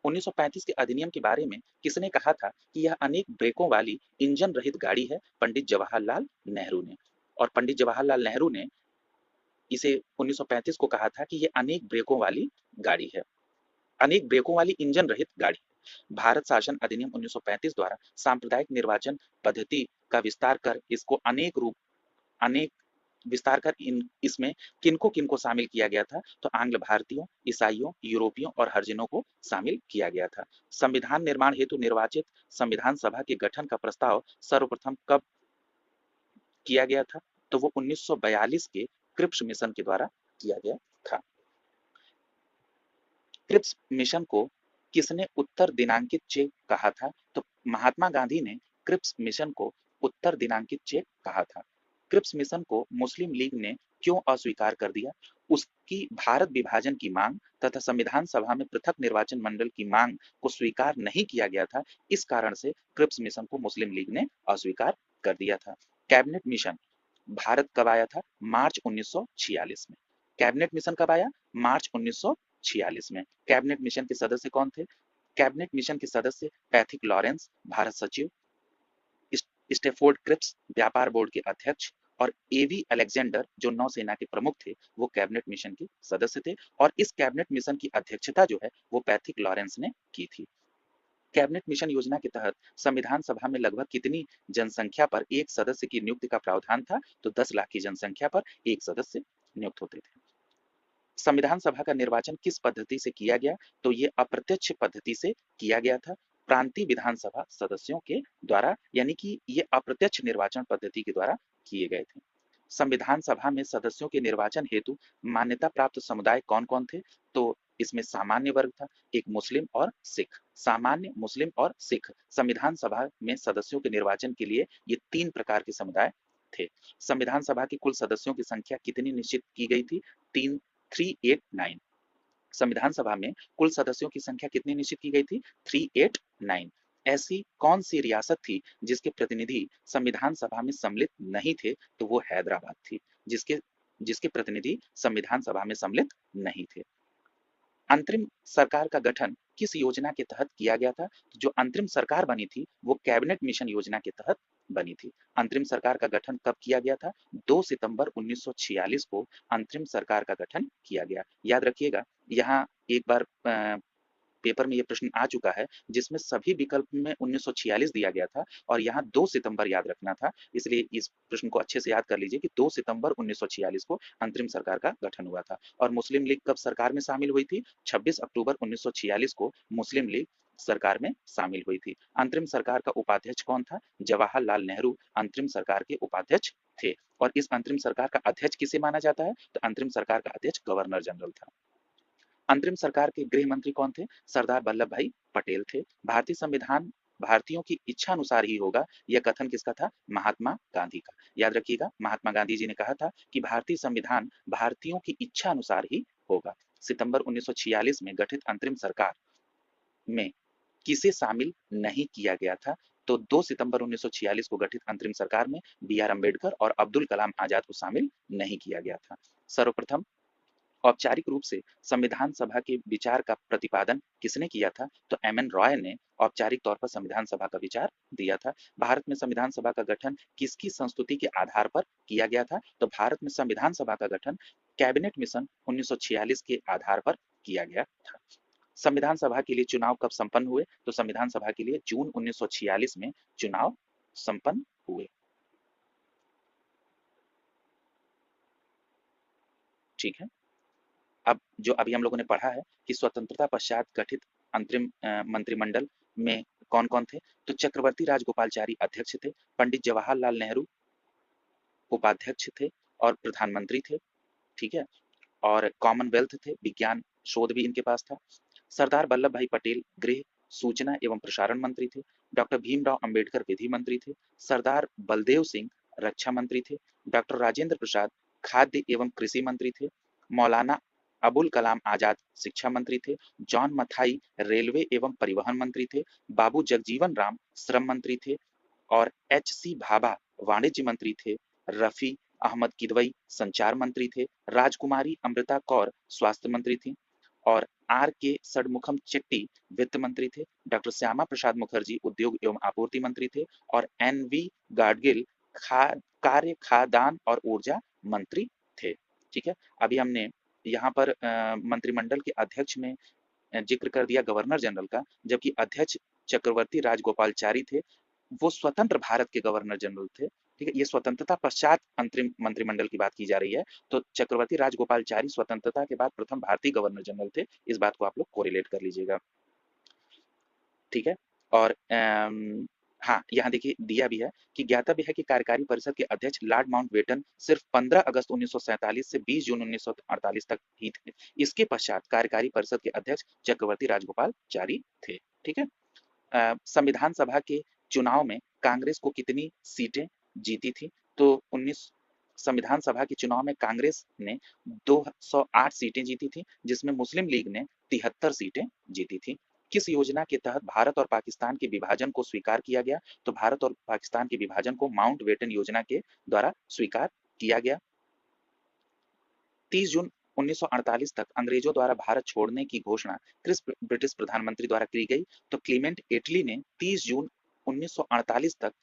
1935 के अधिनियम के बारे में किसने कहा था कि यह अनेक ब्रेकों वाली इंजन रहित गाड़ी है? पंडित जवाहरलाल नेहरू ने। और पंडित जवाहरलाल नेहरू ने इसे 1935 को कहा था कि यह अनेक ब्रेकों वाली गाड़ी है, अनेक ब्रेकों वाली इंजन रहित गाड़ी। भारत शासन अधिनियम 1935 द्वारा सांप्रदायिक निर्वाचन पद्धति का विस्तार कर इसको अनेक विस्तार कर इन इसमें किनको-किनको शामिल किया गया था, तो आंग्ल भारतीयों, ईसाइयों, यूरोपियों और हरिजनों को शामिल किया गया था। संविधान निर्माण हेतु निर्वाचित संविधान सभा के गठन का प्रस्ताव सर्वप्रथम कब किया गया था? तो वो 1942 के क्रिप्स मिशन के द्वारा किया गया था। क्रिप्स मिशन को किसने उत्तर दिनांकित चेक कहा था? तो महात्मा गांधी ने क्रिप्स मिशन को उत्तर दिनांकित चेक कहा था। क्रिप्स मिशन को मुस्लिम लीग ने क्यों अस्वीकार कर दिया? उसकी भारत विभाजन की मांग तथा संविधान सभा में पृथक निर्वाचन मंडल की मांग को स्वीकार नहीं किया गया था। इस कारण से क्रिप्स मिशन को मुस्लिम लीग ने अस्वीकार कर दिया था। कैबिनेट मिशन भारत कब आया था? मार्च 1946 में। कैबिनेट मिशन कब आया? मार्च 1946 में। कैबिनेट मिशन के सदस्य कौन थे? कैबिनेट मिशन के सदस्य पैथिक लॉरेंस, भारत सचिव, स्टेफोर्ड क्रिप्स, व्यापार बोर्ड के अध्यक्ष, और एवी अलेक्जेंडर जो नौसेना के प्रमुख थे, वो कैबिनेट मिशन के सदस्य थे। और इस कैबिनेट मिशन की अध्यक्षता जो है वो पैथिक लॉरेंस ने की थी। कैबिनेट मिशन योजना के तहत संविधान सभा में लगभग कितनी जनसंख्या पर एक सदस्य की नियुक्ति का प्रावधान था? तो 10 लाख की जनसंख्या पर एक सदस्य नियुक्त होते थे। संविधान सभा का निर्वाचन किस पद्धति से किया गया? तो ये अप्रत्यक्ष पद्धति से किया गया था, प्रांतीय विधानसभा सदस्यों के द्वारा, यानी कि ये अप्रत्यक्ष निर्वाचन पद्धति के द्वारा किए गए थे। संविधान सभा में सदस्यों के निर्वाचन हेतु मान्यता प्राप्त समुदाय कौन कौन थे? तो इसमें सामान्य वर्ग था, एक मुस्लिम और सिख। सामान्य, मुस्लिम और सिख संविधान सभा में सदस्यों के निर्वाचन के लिए ये 3 प्रकार के समुदाय थे। संविधान सभा की कुल सदस्यों की संख्या कितनी निश्चित की गई थी? 389। संविधान सभा में कुल सदस्यों की संख्या कितनी निश्चित की गई थी? 389। ऐसी कौन सी रियासत थी जिसके प्रतिनिधि संविधान सभा में सम्मिलित नहीं थे? तो वो हैदराबाद थी, जिसके जिसके प्रतिनिधि संविधान सभा में सम्मिलित नहीं थे। अंतरिम सरकार का गठन किस योजना के तहत किया गया था? जो अंतरिम सरकार बनी थी वो कैबिनेट मिशन योजना के तहत बनी थी। अंतरिम सरकार का गठन कब किया गया था? 2 सितंबर 1946 को अंतरिम सरकार का गठन किया गया। याद रखिएगा, यहाँ एक बार पेपर में ये प्रश्न आ चुका है जिसमें सभी विकल्प में 1946 दिया गया था और यहाँ 2 सितंबर याद रखना था, इसलिए इस प्रश्न को अच्छे से याद कर लीजिए कि 2 सितंबर 1946 को अंतरिम सरकार का गठन हुआ था। और मुस्लिम लीग कब सरकार में शामिल हुई थी? 26 अक्टूबर 1946 को मुस्लिम लीग सरकार में शामिल हुई थी। अंतरिम सरकार का उपाध्यक्ष कौन था? जवाहरलाल नेहरू अंतरिम सरकार के उपाध्यक्ष थे। और इस अंतरिम सरकार का अध्यक्ष किसे माना जाता है? तो अंतरिम सरकार का अध्यक्ष गवर्नर जनरल था। अंतरिम सरकार के गृह मंत्री कौन थे? सरदार वल्लभ भाई पटेल थे। भारतीय संविधान भारतीयों की इच्छा अनुसार ही होगा, यह कथन किसका था? महात्मा गांधी का। याद रखिएगा, महात्मा गांधी जी ने कहा था कि भारतीय संविधान भारतीयों की इच्छा अनुसार ही होगा। सितंबर 1946 में गठित अंतरिम सरकार में किसे शामिल नहीं किया गया था? तो 2 सितंबर 1946 को गठित अंतरिम सरकार में बी आर अम्बेडकर और अब्दुल कलाम आजाद को शामिल नहीं किया गया था। सर्वप्रथम औपचारिक रूप से संविधान सभा के विचार का प्रतिपादन किसने किया था? तो एम एन रॉय ने औपचारिक तौर पर संविधान सभा का विचार दिया था। भारत में संविधान सभा का गठन किसकी संस्तुति के आधार पर किया गया था? तो भारत में संविधान सभा का गठन कैबिनेट मिशन 1946 के आधार पर किया गया था। संविधान सभा के लिए चुनाव कब संपन्न हुए? तो संविधान सभा के लिए जून 1946 में चुनाव संपन्न हुए। ठीक है। अब जो अभी हम लोगों ने पढ़ा है कि स्वतंत्रता पश्चात गठित अंतरिम मंत्रिमंडल में कौन कौन थे? तो चक्रवर्ती राजगोपालचारी अध्यक्ष थे, पंडित जवाहरलाल नेहरू उपाध्यक्ष थे और प्रधानमंत्री थे। ठीक है। और कॉमनवेल्थ थे, विज्ञान शोध भी इनके पास था। सरदार वल्लभ भाई पटेल गृह, सूचना एवं प्रसारण मंत्री थे। डॉक्टर भीमराव अंबेडकर विधि मंत्री थे। सरदार बलदेव सिंह रक्षा मंत्री थे। डॉक्टर राजेंद्र प्रसाद खाद्य एवं कृषि मंत्री थे। मौलाना अबुल कलाम आजाद शिक्षा मंत्री थे। जॉन मथाई रेलवे एवं परिवहन मंत्री थे। बाबू जगजीवन राम श्रम मंत्री थे। और एच सी भाभा वाणिज्य मंत्री थे। रफी अहमद किदवई संचार मंत्री थे। राजकुमारी अमृता कौर स्वास्थ्य मंत्री थी। और आर के सडमुखम चिट्टी वित्त मंत्री थे। डॉक्टर श्यामा प्रसाद मुखर्जी उद्योग एवं आपूर्ति मंत्री थे। और एन वी गाडगिल कार्य खाद्यान्न और ऊर्जा मंत्री थे। ठीक है। अभी हमने यहाँ पर मंत्रिमंडल के अध्यक्ष में जिक्र कर दिया गवर्नर जनरल का, जबकि अध्यक्ष चक्रवर्ती राजगोपालचारी थे। वो स्वतंत्र भारत के गवर्नर जनरल थे। ठीक है, ये स्वतंत्रता पश्चात अंतरिम मंत्रिमंडल की बात की जा रही है। तो चक्रवर्ती राजगोपालचारी स्वतंत्रता के बाद प्रथम भारतीय गवर्नर जनरल थे। इस बात को आप लोग कोरिलेट कर लीजिएगा। ठीक है। और हाँ, यहाँ देखिए दिया भी है कि ज्ञातव्य है कि कार्यकारी परिषद के अध्यक्ष लॉर्ड माउंटबेटन सिर्फ 15 अगस्त 1947 से 20 जून 1948 तक ही थे। इसके पश्चात कार्यकारी परिषद के अध्यक्ष चक्रवर्ती राजगोपालचारी थे। ठीक है। संविधान सभा के चुनाव में कांग्रेस को कितनी सीटें जीती थी? तो 19 संविधान सभा के चुनाव में कांग्रेस ने 208 सीटें जीती थी, जिसमें मुस्लिम लीग ने 73 सीटें जीती थी। किस योजना के तहत भारत और पाकिस्तान के विभाजन को स्वीकार किया गया? तो भारत और पाकिस्तान के विभाजन को माउंटबेटन योजना के द्वारा स्वीकार किया गया। 30 जून 1948 तक अंग्रेजों द्वारा भारत छोड़ने की घोषणा किस ब्रिटिश प्रधानमंत्री द्वारा की गई? तो क्लीमेंट एटली ने 30 जून 1948 तक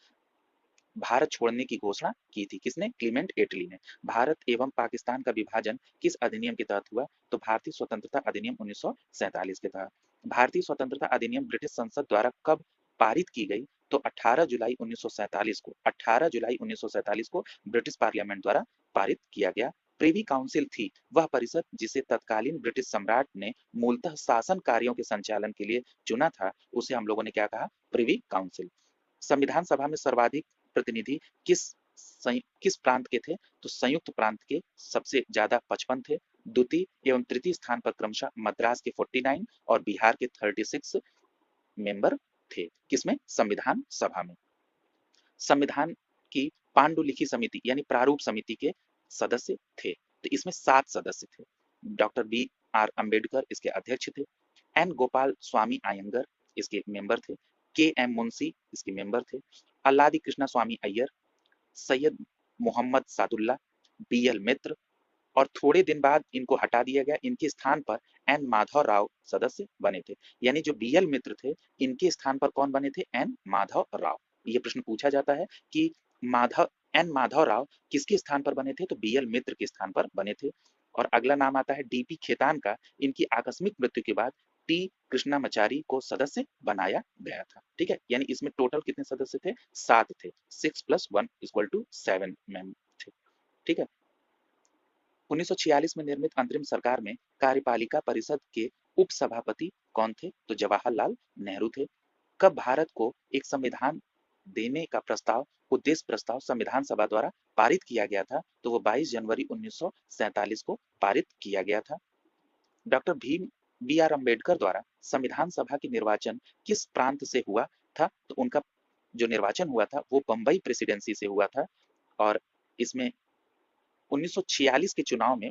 भारत छोड़ने की घोषणा की थी। किसने? क्लीमेंट एटली ने। भारत एवं पाकिस्तान का विभाजन किस अधिनियम के तहत हुआ? तो भारतीय स्वतंत्रता अधिनियम 1947 के तहत। भारतीय स्वतंत्रता अधिनियम ब्रिटिश संसद द्वारा कब पारित की गई? तो 18 जुलाई 1947 को 18 जुलाई 1947 को ब्रिटिश पार्लियामेंट द्वारा पारित किया गया। प्रिवी काउंसिल थी वह परिषद जिसे तत्कालीन ब्रिटिश सम्राट ने मूलतः शासन कार्यों के संचालन के लिए चुना था, उसे हम लोगों ने क्या कहा? Privy Council. संविधान सभा में सर्वाधिक प्रतिनिधि किस प्रांत के थे? तो संयुक्त प्रांत के सबसे ज्यादा 55 थे। द्वितीय एवं तृतीय स्थान पर क्रमशः मद्रास के 49 और बिहार के 36 मेंबर थे। किसमें? संविधान सभा में। संविधान की पांडुलिखि समिति यानी प्रारूप समिति के सदस्य थे, तो इसमें 7 सदस्य थे। डॉक्टर बी आर अंबेडकर इसके अध्यक्ष थे। एन गोपाल स्वामी अयंगर इसके मेंबर थे। के एम मुंशी इसके मेंबर थे। अल्लादी कृष्णा स्वामी अय्यर, सैयद मोहम्मद सादुल्ला, बी एल मित्र, और थोड़े दिन बाद इनको हटा दिया गया। इनके स्थान पर एन माधव राव सदस्य बने थे। यानी जो बी एल मित्र थे, इनके स्थान पर कौन बने थे? एन माधव राव। ये प्रश्न पूछा जाता है कि माधव एन माधव राव किसके स्थान पर बने थे? तो बी एल मित्र के स्थान पर बने थे। और अगला नाम आता है डीपी खेतान का। इनकी आकस्मिक मृत्यु के बाद टी कृष्णामाचारी को सदस्य बनाया गया था। ठीक है, यानी इसमें टोटल कितने सदस्य थे? 7 थे। 6 + 1 = 7 मेंबर थे। ठीक है। 1946 में निर्मित अंतरिम सरकार में कार्यपालिका परिषद के उपसभापति कौन थे? तो जवाहरलाल नेहरू थे। कब भारत को एक संविधान देने का प्रस्ताव, उद्देश्य प्रस्ताव संविधान सभा द्वारा पारित किया गया था? तो वो 22 जनवरी 1947 को पारित किया गया था। Doctor Bhim B R Ambedkar द्वारा संविधान सभा के निर्वाचन किस प्रांत से हुआ था? तो उनका जो निर्वाचन हुआ था वो बंबई प्रेसिडेंसी से हुआ था। और इसमें 1946 के चुनाव में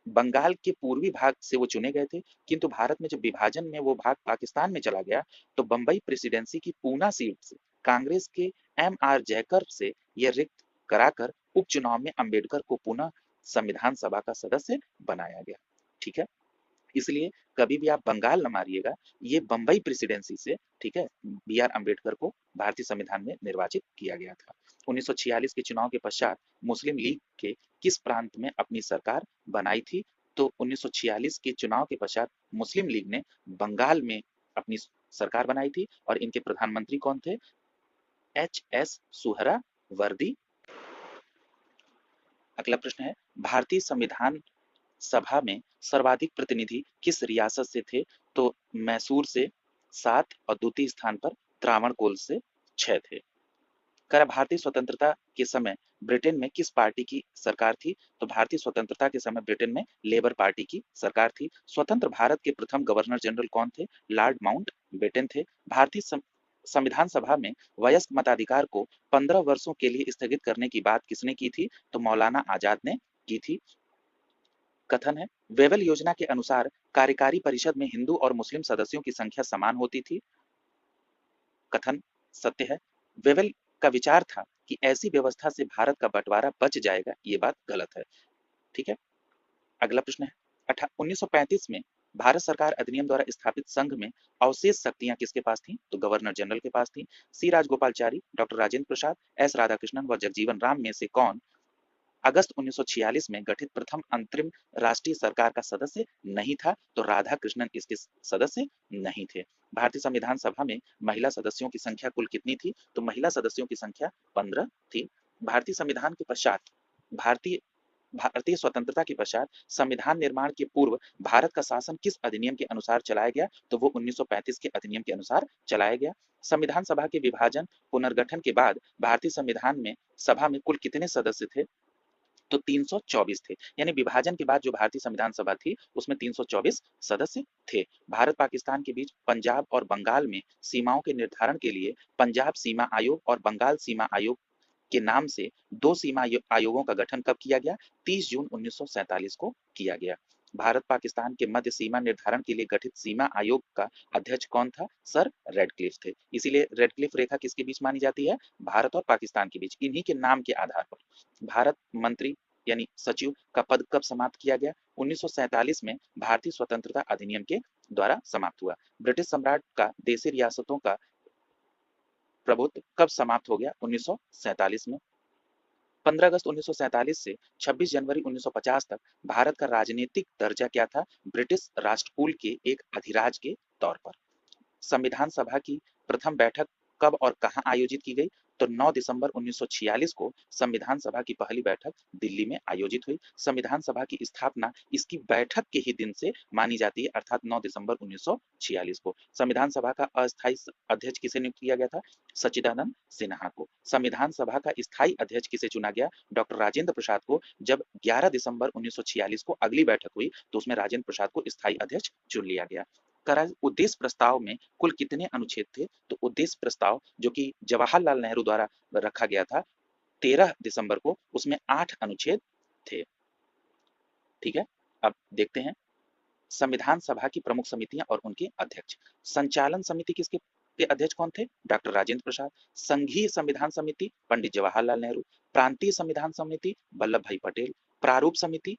बंगाल के पूर्वी भाग से वो चुने गए थे, किंतु भारत में जब विभाजन में वो भाग पाकिस्तान में चला गया, तो बंबई प्रेसिडेंसी की पूना सीट से कांग्रेस के एम आर जयकर से यह रिक्त कराकर उपचुनाव में अंबेडकर को पुनः संविधान सभा का सदस्य बनाया गया। ठीक है, इसलिए कभी भी आप बंगाल न मारिएगा, ये बंबई प्रेसिडेंसी से, ठीक है, बी आर अम्बेडकर को भारतीय संविधान में निर्वाचित किया गया था। 1946 के चुनाव के पश्चात मुस्लिम लीग के किस प्रांत में अपनी सरकार बनाई थी? तो 1946 के चुनाव के पश्चात मुस्लिम लीग ने बंगाल में अपनी सरकार बनाई थी। और इनके प्रधानमंत्री कौन थे? H S Suhrawardy. अगला प्रश्न है, भारतीय संविधान सभा में सर्वाधिक प्रतिनिधि किस रियासत से थे? तो मैसूर से 7 और द्वितीय स्थान पर त्रावणकोर से 6 थे। कर भारतीय स्वतंत्रता के समय ब्रिटेन में किस पार्टी की सरकार थी? तो भारतीय स्वतंत्रता के समय ब्रिटेन में लेबर पार्टी की सरकार थी। स्वतंत्र भारत के प्रथम गवर्नर जनरल कौन थे? लॉर्ड माउंटबेटन थे। भारतीय संविधान सभा में वयस्क मताधिकार को 15 वर्षों के लिए स्थगित करने की बात किसने की थी? तो मौलाना आजाद ने की थी। कथन है, वेवेल योजना के अनुसार कार्यकारी परिषद में हिंदू और मुस्लिम सदस्यों की संख्या समान होती थी। कथन सत्य है। वेवेल का विचार था कि ऐसी व्यवस्था से भारत का बंटवारा बच जाएगा, ये बात गलत है। ठीक है। अगला प्रश्न है, 1935 में भारत सरकार अधिनियम द्वारा स्थापित संघ में अवशेष शक्तियां किसके पास थी? तो गवर्नर जनरल के पास थी। सी राजगोपालचारी, डॉक्टर राजेंद्र प्रसाद, एस राधाकृष्णन व जगजीवन राम में से कौन अगस्त 1946 में गठित प्रथम अंतरिम राष्ट्रीय सरकार का सदस्य नहीं था? तो राधा कृष्णन इसके सदस्य नहीं थे। भारतीय संविधान सभा में महिला सदस्यों की संख्या कुल कितनी थी? तो महिला सदस्यों की संख्या 15 थी। भारतीय संविधान के पश्चात भारतीय भारतीय स्वतंत्रता के पश्चात संविधान निर्माण के पूर्व भारत का शासन किस अधिनियम के अनुसार चलाया गया? तो वो 1935 के अधिनियम के अनुसार चलाया गया। संविधान सभा के विभाजन पुनर्गठन के बाद भारतीय संविधान में सभा में कुल कितने सदस्य थे? तो 324 थे। यानी विभाजन के बाद जो भारतीय संविधान सभा थी उसमें 324 सदस्य थे। भारत पाकिस्तान के बीच पंजाब और बंगाल में सीमाओं के निर्धारण के लिए पंजाब सीमा आयोग और बंगाल सीमा आयोग के नाम से दो सीमा आयोगों का गठन कब किया गया? 30 जून 1947 को किया गया। भारत पाकिस्तान के मध्य सीमा निर्धारण के लिए गठित सीमा आयोग का अध्यक्ष कौन था? सर रेडक्लिफ थे। इसीलिए रेडक्लिफ रेखा किसके बीच मानी जाती है? भारत और पाकिस्तान के बीच। इन्हीं के नाम के आधार पर भारत मंत्री यानी सचिव का पद कब समाप्त किया गया? 1947 में भारतीय स्वतंत्रता अधिनियम के द्वारा समाप्त हुआ। ब्रिटिश सम्राट का देशी रियासतों का प्रभुत्व कब समाप्त हो गया? 1947 में। 15 अगस्त 1947 से 26 जनवरी 1950 तक भारत का राजनीतिक दर्जा क्या था? ब्रिटिश राष्ट्रकूल के एक अधिराज के तौर पर। संविधान सभा की प्रथम बैठक कब और कहां आयोजित की गई? तो 9 दिसंबर 1946 को संविधान सभा की पहली बैठक दिल्ली में आयोजित हुई। संविधान सभा की स्थापना इसकी बैठक के ही दिन से मानी जाती है, अर्थात 9 दिसंबर 1946 को। संविधान सभा का अस्थायी अध्यक्ष किसे नियुक्त किया गया था? सच्चिदानंद सिन्हा को। संविधान सभा का स्थायी अध्यक्ष किसे चुना गया? डॉक्टर राजेंद्र प्रसाद को। जब 11 दिसंबर 1946 को अगली बैठक हुई तो उसमें राजेंद्र प्रसाद को स्थायी अध्यक्ष चुन लिया गया। उद्देश्य प्रस्ताव में कुल कितने अनुच्छेद थे? तो उद्देश्य प्रस्ताव जो कि जवाहरलाल नेहरू द्वारा रखा गया था 13 दिसंबर को, उसमें 8 अनुच्छेद थे। ठीक है, अब देखते हैं संविधान सभा की प्रमुख समितियां और उनके अध्यक्ष। संचालन समिति किसके के अध्यक्ष कौन थे? डॉक्टर राजेंद्र प्रसाद। संघीय संविधान समिति पंडित जवाहरलाल नेहरू। प्रांतीय संविधान समिति वल्लभ भाई पटेल। प्रारूप समिति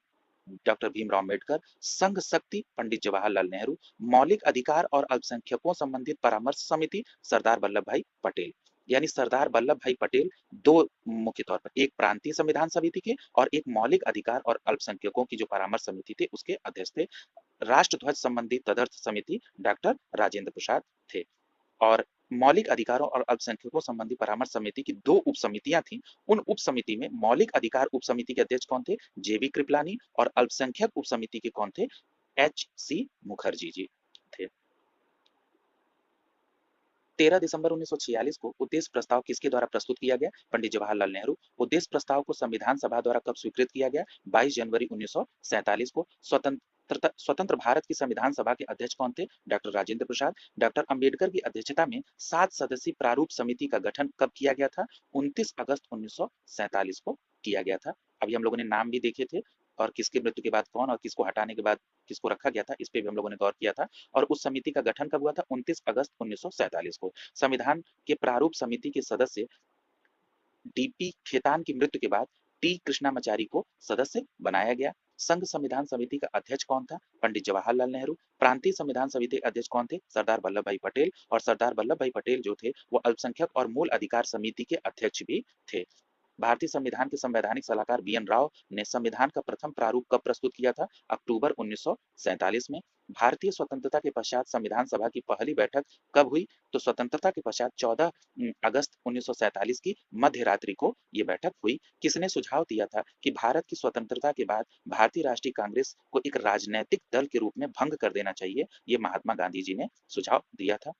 डॉक्टर भीमराव अम्बेडकर। संघ शक्ति पंडित जवाहरलाल नेहरू। मौलिक अधिकार और अल्पसंख्यकों संबंधित परामर्श समिति सरदार वल्लभ भाई पटेल। यानी सरदार वल्लभ भाई पटेल दो मुख्य तौर पर, एक प्रांतीय संविधान समिति के और एक मौलिक अधिकार और अल्पसंख्यकों की जो परामर्श समिति थे उसके अध्यक्ष थे। राष्ट्र ध्वज संबंधी तदर्थ समिति डॉक्टर राजेंद्र प्रसाद थे। और मौलिक अधिकारों और अल्पसंख्यकों संबंधी परामर्श समिति की दो उप समितियां थी। उन उप समिति में मौलिक अधिकार उप समिति के अध्यक्ष कौन थे? जेबी कृपलानी। और अल्पसंख्यक उप समिति के कौन थे? एच सी मुखर्जी जी थे। 13 दिसंबर 1946 को उद्देश्य प्रस्ताव किसके द्वारा प्रस्तुत किया गया? पंडित जवाहरलाल नेहरू। उद्देश्य प्रस्ताव को संविधान सभा द्वारा कब स्वीकृत किया गया? 22 जनवरी 1947 को। स्वतंत्र भारत की संविधान सभा के अध्यक्ष कौन थे? डॉक्टर राजेंद्र प्रसाद। डॉक्टर अंबेडकर की अध्यक्षता में 7 सदस्यीय प्रारूप समिति का गठन कब किया गया था? 29 अगस्त 1947 को किया गया था। अभी हम लोगों ने नाम भी देखे थे और किसके मृत्यु के बाद कौन और किसको हटाने के बाद किसको रखा गया था, इस पे भी हम लोगों ने गौर किया था। और उस समिति का गठन कब हुआ था? 29 अगस्त 1947 को। संविधान के प्रारूप समिति के सदस्य डीपी खेतान की मृत्यु के बाद टी कृष्णामाचारी को सदस्य बनाया गया। संघ संविधान समिति का अध्यक्ष कौन था? पंडित जवाहरलाल नेहरू। प्रांतीय संविधान समिति के अध्यक्ष कौन थे? सरदार वल्लभ भाई पटेल। और सरदार वल्लभ भाई पटेल जो थे वो अल्पसंख्यक और मूल अधिकार समिति के अध्यक्ष भी थे। भारतीय संविधान के संवैधानिक सलाहकार बी एन राव ने संविधान का प्रथम प्रारूप कब प्रस्तुत किया था? अक्टूबर 1947 में। भारतीय स्वतंत्रता के पश्चात संविधान सभा की पहली बैठक कब हुई? तो स्वतंत्रता के पश्चात 14 अगस्त 1947 की मध्य रात्रि को ये बैठक हुई। किसने सुझाव दिया था कि भारत की स्वतंत्रता के बाद भारतीय राष्ट्रीय कांग्रेस को एक राजनैतिक दल के रूप में भंग कर देना चाहिए? ये महात्मा गांधी जी ने सुझाव दिया था।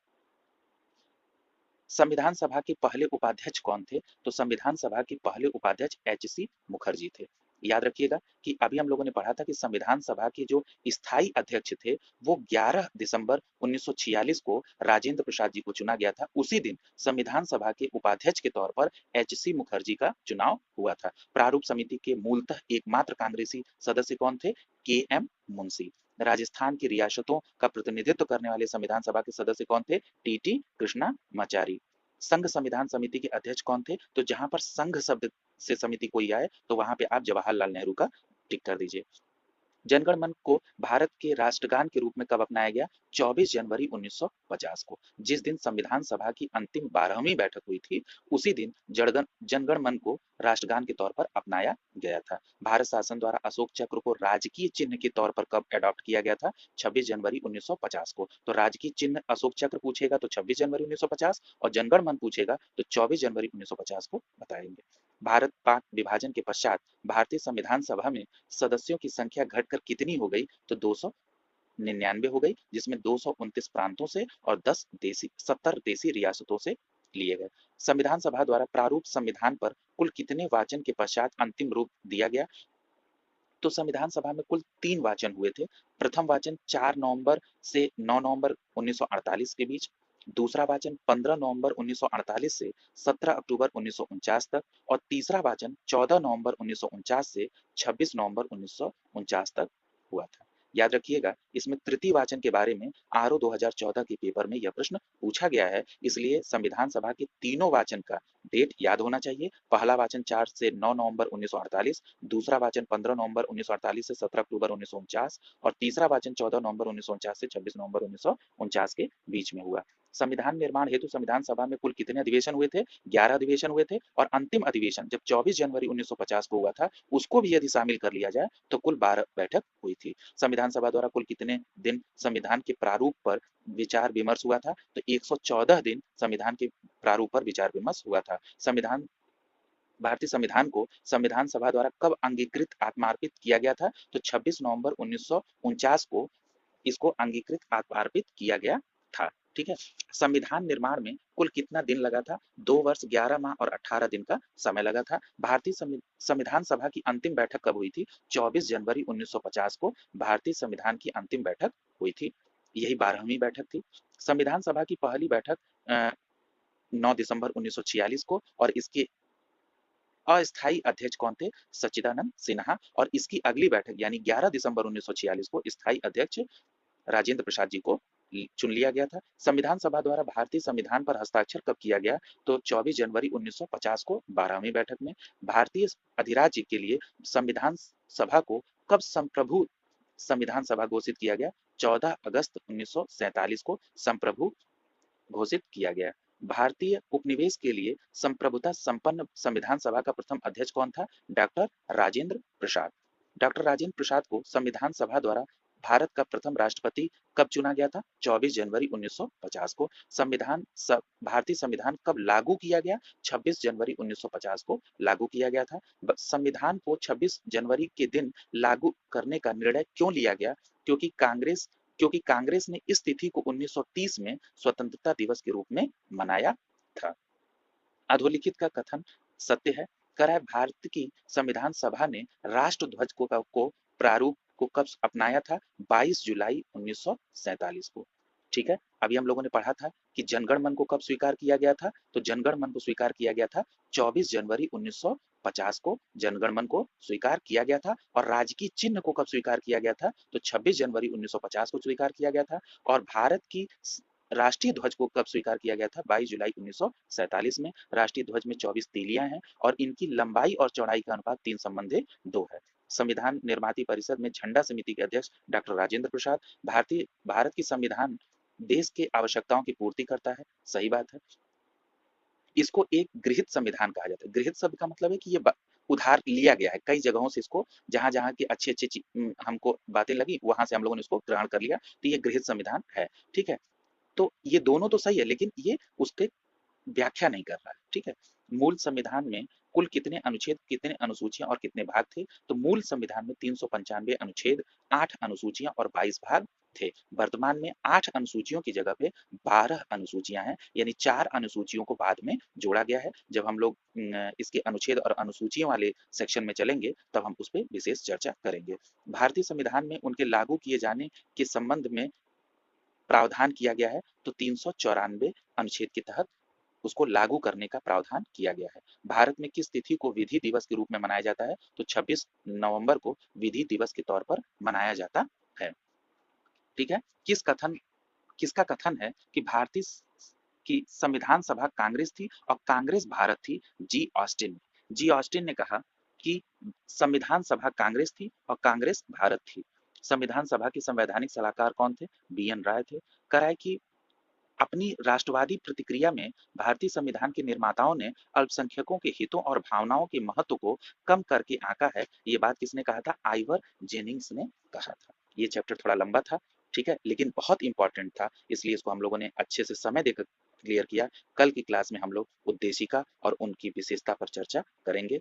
संविधान सभा के पहले उपाध्यक्ष कौन थे? तो संविधान सभा के पहले उपाध्यक्ष एच सी मुखर्जी थे। याद रखिएगा कि अभी हम लोगों ने पढ़ा था कि संविधान सभा के जो स्थायी अध्यक्ष थे वो 11 दिसंबर 1946 को राजेंद्र प्रसाद जी को चुना गया था। उसी दिन संविधान सभा के उपाध्यक्ष के तौर पर एच सी मुखर्जी का चुनाव हुआ था। प्रारूप समिति के मूलतः एकमात्र कांग्रेसी सदस्य कौन थे? के एम मुंशी। राजस्थान की रियासतों का प्रतिनिधित्व करने वाले संविधान सभा के सदस्य कौन थे? T T Krishnamachari. संघ संविधान समिति के अध्यक्ष कौन थे? तो जहां पर संघ शब्द से समिति कोई आए तो वहां पे आप जवाहरलाल नेहरू का टिक कर दीजिए। जनगण मन को भारत के राष्ट्रगान के रूप में कब अपनाया गया? 24 जनवरी 1950 को। जिस दिन संविधान सभा की अंतिम 12वीं बैठक हुई थी उसी दिन जनगण मन को राष्ट्रगान के तौर पर अपनाया गया था। भारत शासन द्वारा अशोक चक्र को राजकीय चिन्ह के तौर पर कब अडॉप्ट किया गया था? 26 जनवरी 1950 को। तो राजकीय चिन्ह अशोक चक्र पूछेगा तो 26 जनवरी 1950 और जनगण मन पूछेगा तो 24 जनवरी 1950 को बताएंगे। भारत पाक विभाजन के पश्चात भारतीय संविधान सभा में सदस्यों की संख्या घटकर कितनी हो गई? तो 299 हो गई, जिसमें 229 प्रांतों से और 70 देसी रियासतों से लिए गए। संविधान सभा द्वारा प्रारूप संविधान पर कुल कितने वाचन के पश्चात अंतिम रूप दिया गया? तो संविधान सभा में कुल 3 वाचन हुए थे। प्रथम वाचन 4 नवंबर से 9 नवंबर 1948 के बीच, दूसरा वाचन 15 नवंबर 1948 से 17 अक्टूबर 1949 तक और तीसरा वाचन 14 नवंबर 1949 से 26 नवंबर 1949 तक हुआ था। याद रखिएगा, इसमें तृतीय वाचन के बारे में आरओ 2014 के पेपर में यह प्रश्न पूछा गया है, इसलिए संविधान सभा के तीनों वाचन का डेट याद होना चाहिए। पहला वाचन 4 से 9 नवंबर 1948, दूसरा वाचन 15 नवंबर 1948 से 17 अक्टूबर 1949 और तीसरा वाचन 14 नवंबर 1949 से 26 नवंबर 1949 के बीच में हुआ। संविधान निर्माण हेतु संविधान सभा में कुल कितने अधिवेशन हुए थे? 11 अधिवेशन हुए थे और अंतिम अधिवेशन जब 24 जनवरी 1950 को हुआ था, उसको भी यदि शामिल कर लिया जाए तो कुल 12 बैठक हुई थी। संविधान सभा द्वारा कुल कितने दिन संविधान के प्रारूप पर विचार विमर्श हुआ था? तो 114 दिन संविधान के प्रारूप पर विचार विमर्श हुआ था। भारतीय संविधान को संविधान सभा द्वारा कब अंगीकृत आत्मार्पित किया गया था? तो 26 नवंबर 1949 को इसको अंगीकृत आत्मार्पित किया गया था। ठीक है। संविधान निर्माण में कुल कितना दिन लगा था? 2 वर्ष 11 माह और 18 दिन का समय लगा था। भारतीय संविधान सभा की अंतिम बैठक कब हुई थी? 24 जनवरी 1950 को भारतीय संविधान की अंतिम बैठक हुई थी। यही 12वीं बैठक थी। संविधान सभा की पहली बैठक 9 दिसंबर 1946 को और इसके अस्थायी अध्यक्ष कौन थे? सच्चिदानंद सिन्हा। और इसकी अगली बैठक यानी 11 दिसंबर 1946 को स्थायी अध्यक्ष राजेंद्र प्रसाद जी को चुन लिया गया था। संविधान सभा द्वारा भारतीय संविधान पर हस्ताक्षर कब किया गया? तो 24 जनवरी 1950 को 12वीं बैठक में। भारतीय अधिराज्य के लिए संविधान सभा को कब संप्रभु संविधान सभा घोषित किया गया? 14 अगस्त 1947 को संप्रभु घोषित किया गया। भारतीय उपनिवेश के लिए संप्रभुता संपन्न संविधान सभा का प्रथम अध्यक्ष कौन था? डॉक्टर राजेंद्र प्रसाद। डॉक्टर राजेंद्र प्रसाद को संविधान सभा द्वारा भारत का प्रथम राष्ट्रपति कब चुना गया था? 24 जनवरी 1950 को। भारतीय संविधान कब लागू किया गया? 26 जनवरी 1950 को लागू किया गया था। संविधान को 26 जनवरी के दिन लागू करने का निर्णय क्यों लिया गया? क्योंकि कांग्रेस ने इस तिथि को 1930 में स्वतंत्रता दिवस के रूप में मनाया था। अधोलिखित का कथन सत्य है? कराए भारत की संविधान सभा ने राष्ट्र ध्वज को प्रारूप को कब अपनाया था? 22 जुलाई 1947 को। ठीक है। अभी हम लोगों ने पढ़ा था कि जनगण मन को कब स्वीकार किया गया था? तो जनगण मन को स्वीकार किया गया था 24 जनवरी 1950 को जनगण मन को स्वीकार किया गया था। और राजकीय चिन्ह को कब स्वीकार किया गया था? तो 26 जनवरी 1950 को स्वीकार किया गया था। और भारत की राष्ट्रीय ध्वज को कब स्वीकार किया गया था? 22 जुलाई 1947 में। राष्ट्रीय ध्वज में 24 तीलियां हैं और इनकी लंबाई और चौड़ाई का अनुपात 3:2 है। संविधान निर्माती परिषद में झंडा समिति के अध्यक्ष डॉक्टर राजेंद्र प्रसाद। भारत की संविधान देश के आवश्यकताओं की पूर्ति करता है। सही बात है। इसको एक गृहीत संविधान कहा जाता है। गृहीत शब्द का मतलब है कि ये उधार लिया गया है कई जगहों से। इसको जहां जहां की अच्छी अच्छी हमको बातें लगी वहां से हम लोगों ने इसको ग्रहण कर लिया, तो ये गृहीत संविधान है। ठीक है। तो ये दोनों तो सही है, लेकिन ये उसके व्याख्या नहीं कर रहा है। ठीक है। मूल संविधान में कुल कितने अनुच्छेद, कितने अनुसूचियां और कितने भाग थे? तो मूल संविधान में 395 अनुच्छेद, 8 अनुसूचियां और 22 भाग थे। वर्तमान में 8 अनुसूचियों की जगह पे 12 अनुसूचियां हैं, यानी 4 अनुसूचियों को बाद में जोड़ा गया है। जब हम लोग इसके अनुच्छेद और अनुसूचियों वाले सेक्शन में चलेंगे तब हम उस पर विशेष चर्चा करेंगे। भारतीय संविधान में उनके लागू किए जाने के संबंध में प्रावधान किया गया है, तो 394 अनुच्छेद के तहत उसको लागू करने का प्रावधान किया गया है। भारत में किस तिथि को विधि दिवस के रूप में मनाया जाता है? तो 26 नवंबर को विधि दिवस के तौर पर मनाया जाता है। ठीक है। किसका कथन है कि भारतीय की संविधान सभा कांग्रेस थी और कांग्रेस भारत थी? जी ऑस्टिन ने कहा कि संविधान सभा कांग्रेस थी और कांग्रेस भारत थी। संविधान सभा के संवैधानिक सलाहकार कौन थे? बी.एन. राय थे। कराए कि अपनी राष्ट्रवादी प्रतिक्रिया में भारतीय संविधान के निर्माताओं ने अल्पसंख्यकों के हितों और भावनाओं के महत्व को कम करके आंका है। ये बात किसने कहा था? आइवर जेनिंग्स ने कहा था। ये चैप्टर थोड़ा लंबा था, ठीक है, लेकिन बहुत इंपॉर्टेंट था, इसलिए इसको हम लोगों ने अच्छे से समय देकर क्लियर किया। कल की क्लास में हम लोग उद्देशिका और उनकी विशेषता पर चर्चा करेंगे।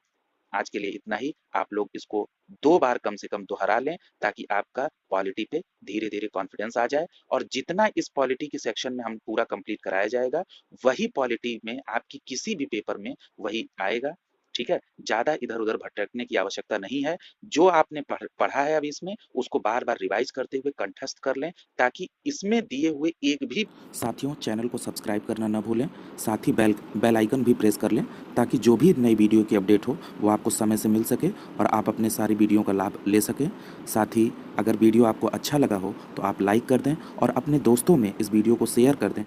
आज के लिए इतना ही। आप लोग इसको 2 बार कम से कम दोहरा लें ताकि आपका पॉलिटी पे धीरे-धीरे कॉन्फिडेंस आ जाए और जितना इस पॉलिटी के सेक्शन में हम पूरा कंप्लीट कराया जाएगा, वही पॉलिटी में आपकी किसी भी पेपर में वही आएगा, ठीक है? ज़्यादा इधर-उधर भटकने की आवश्यकता नहीं है। जो आपने पढ़ा है अभी इसमें, उसको बार-बार रिवाइज़ करते हुए कंठस्थ कर लें ताकि इसमें दिए हुए एक भी साथियों चैनल को सब्सक्राइब करना ना भूलें। साथ ही बेल आइकन भी प्रेस कर लें ताकि जो भी नई वीडियो की अपडेट हो वो आपको समय से मिल सके और आप अपने सारी वीडियो का लाभ ले सकें। साथ ही अगर वीडियो आपको अच्छा लगा हो तो आप लाइक कर दें और अपने दोस्तों में इस वीडियो को शेयर कर दें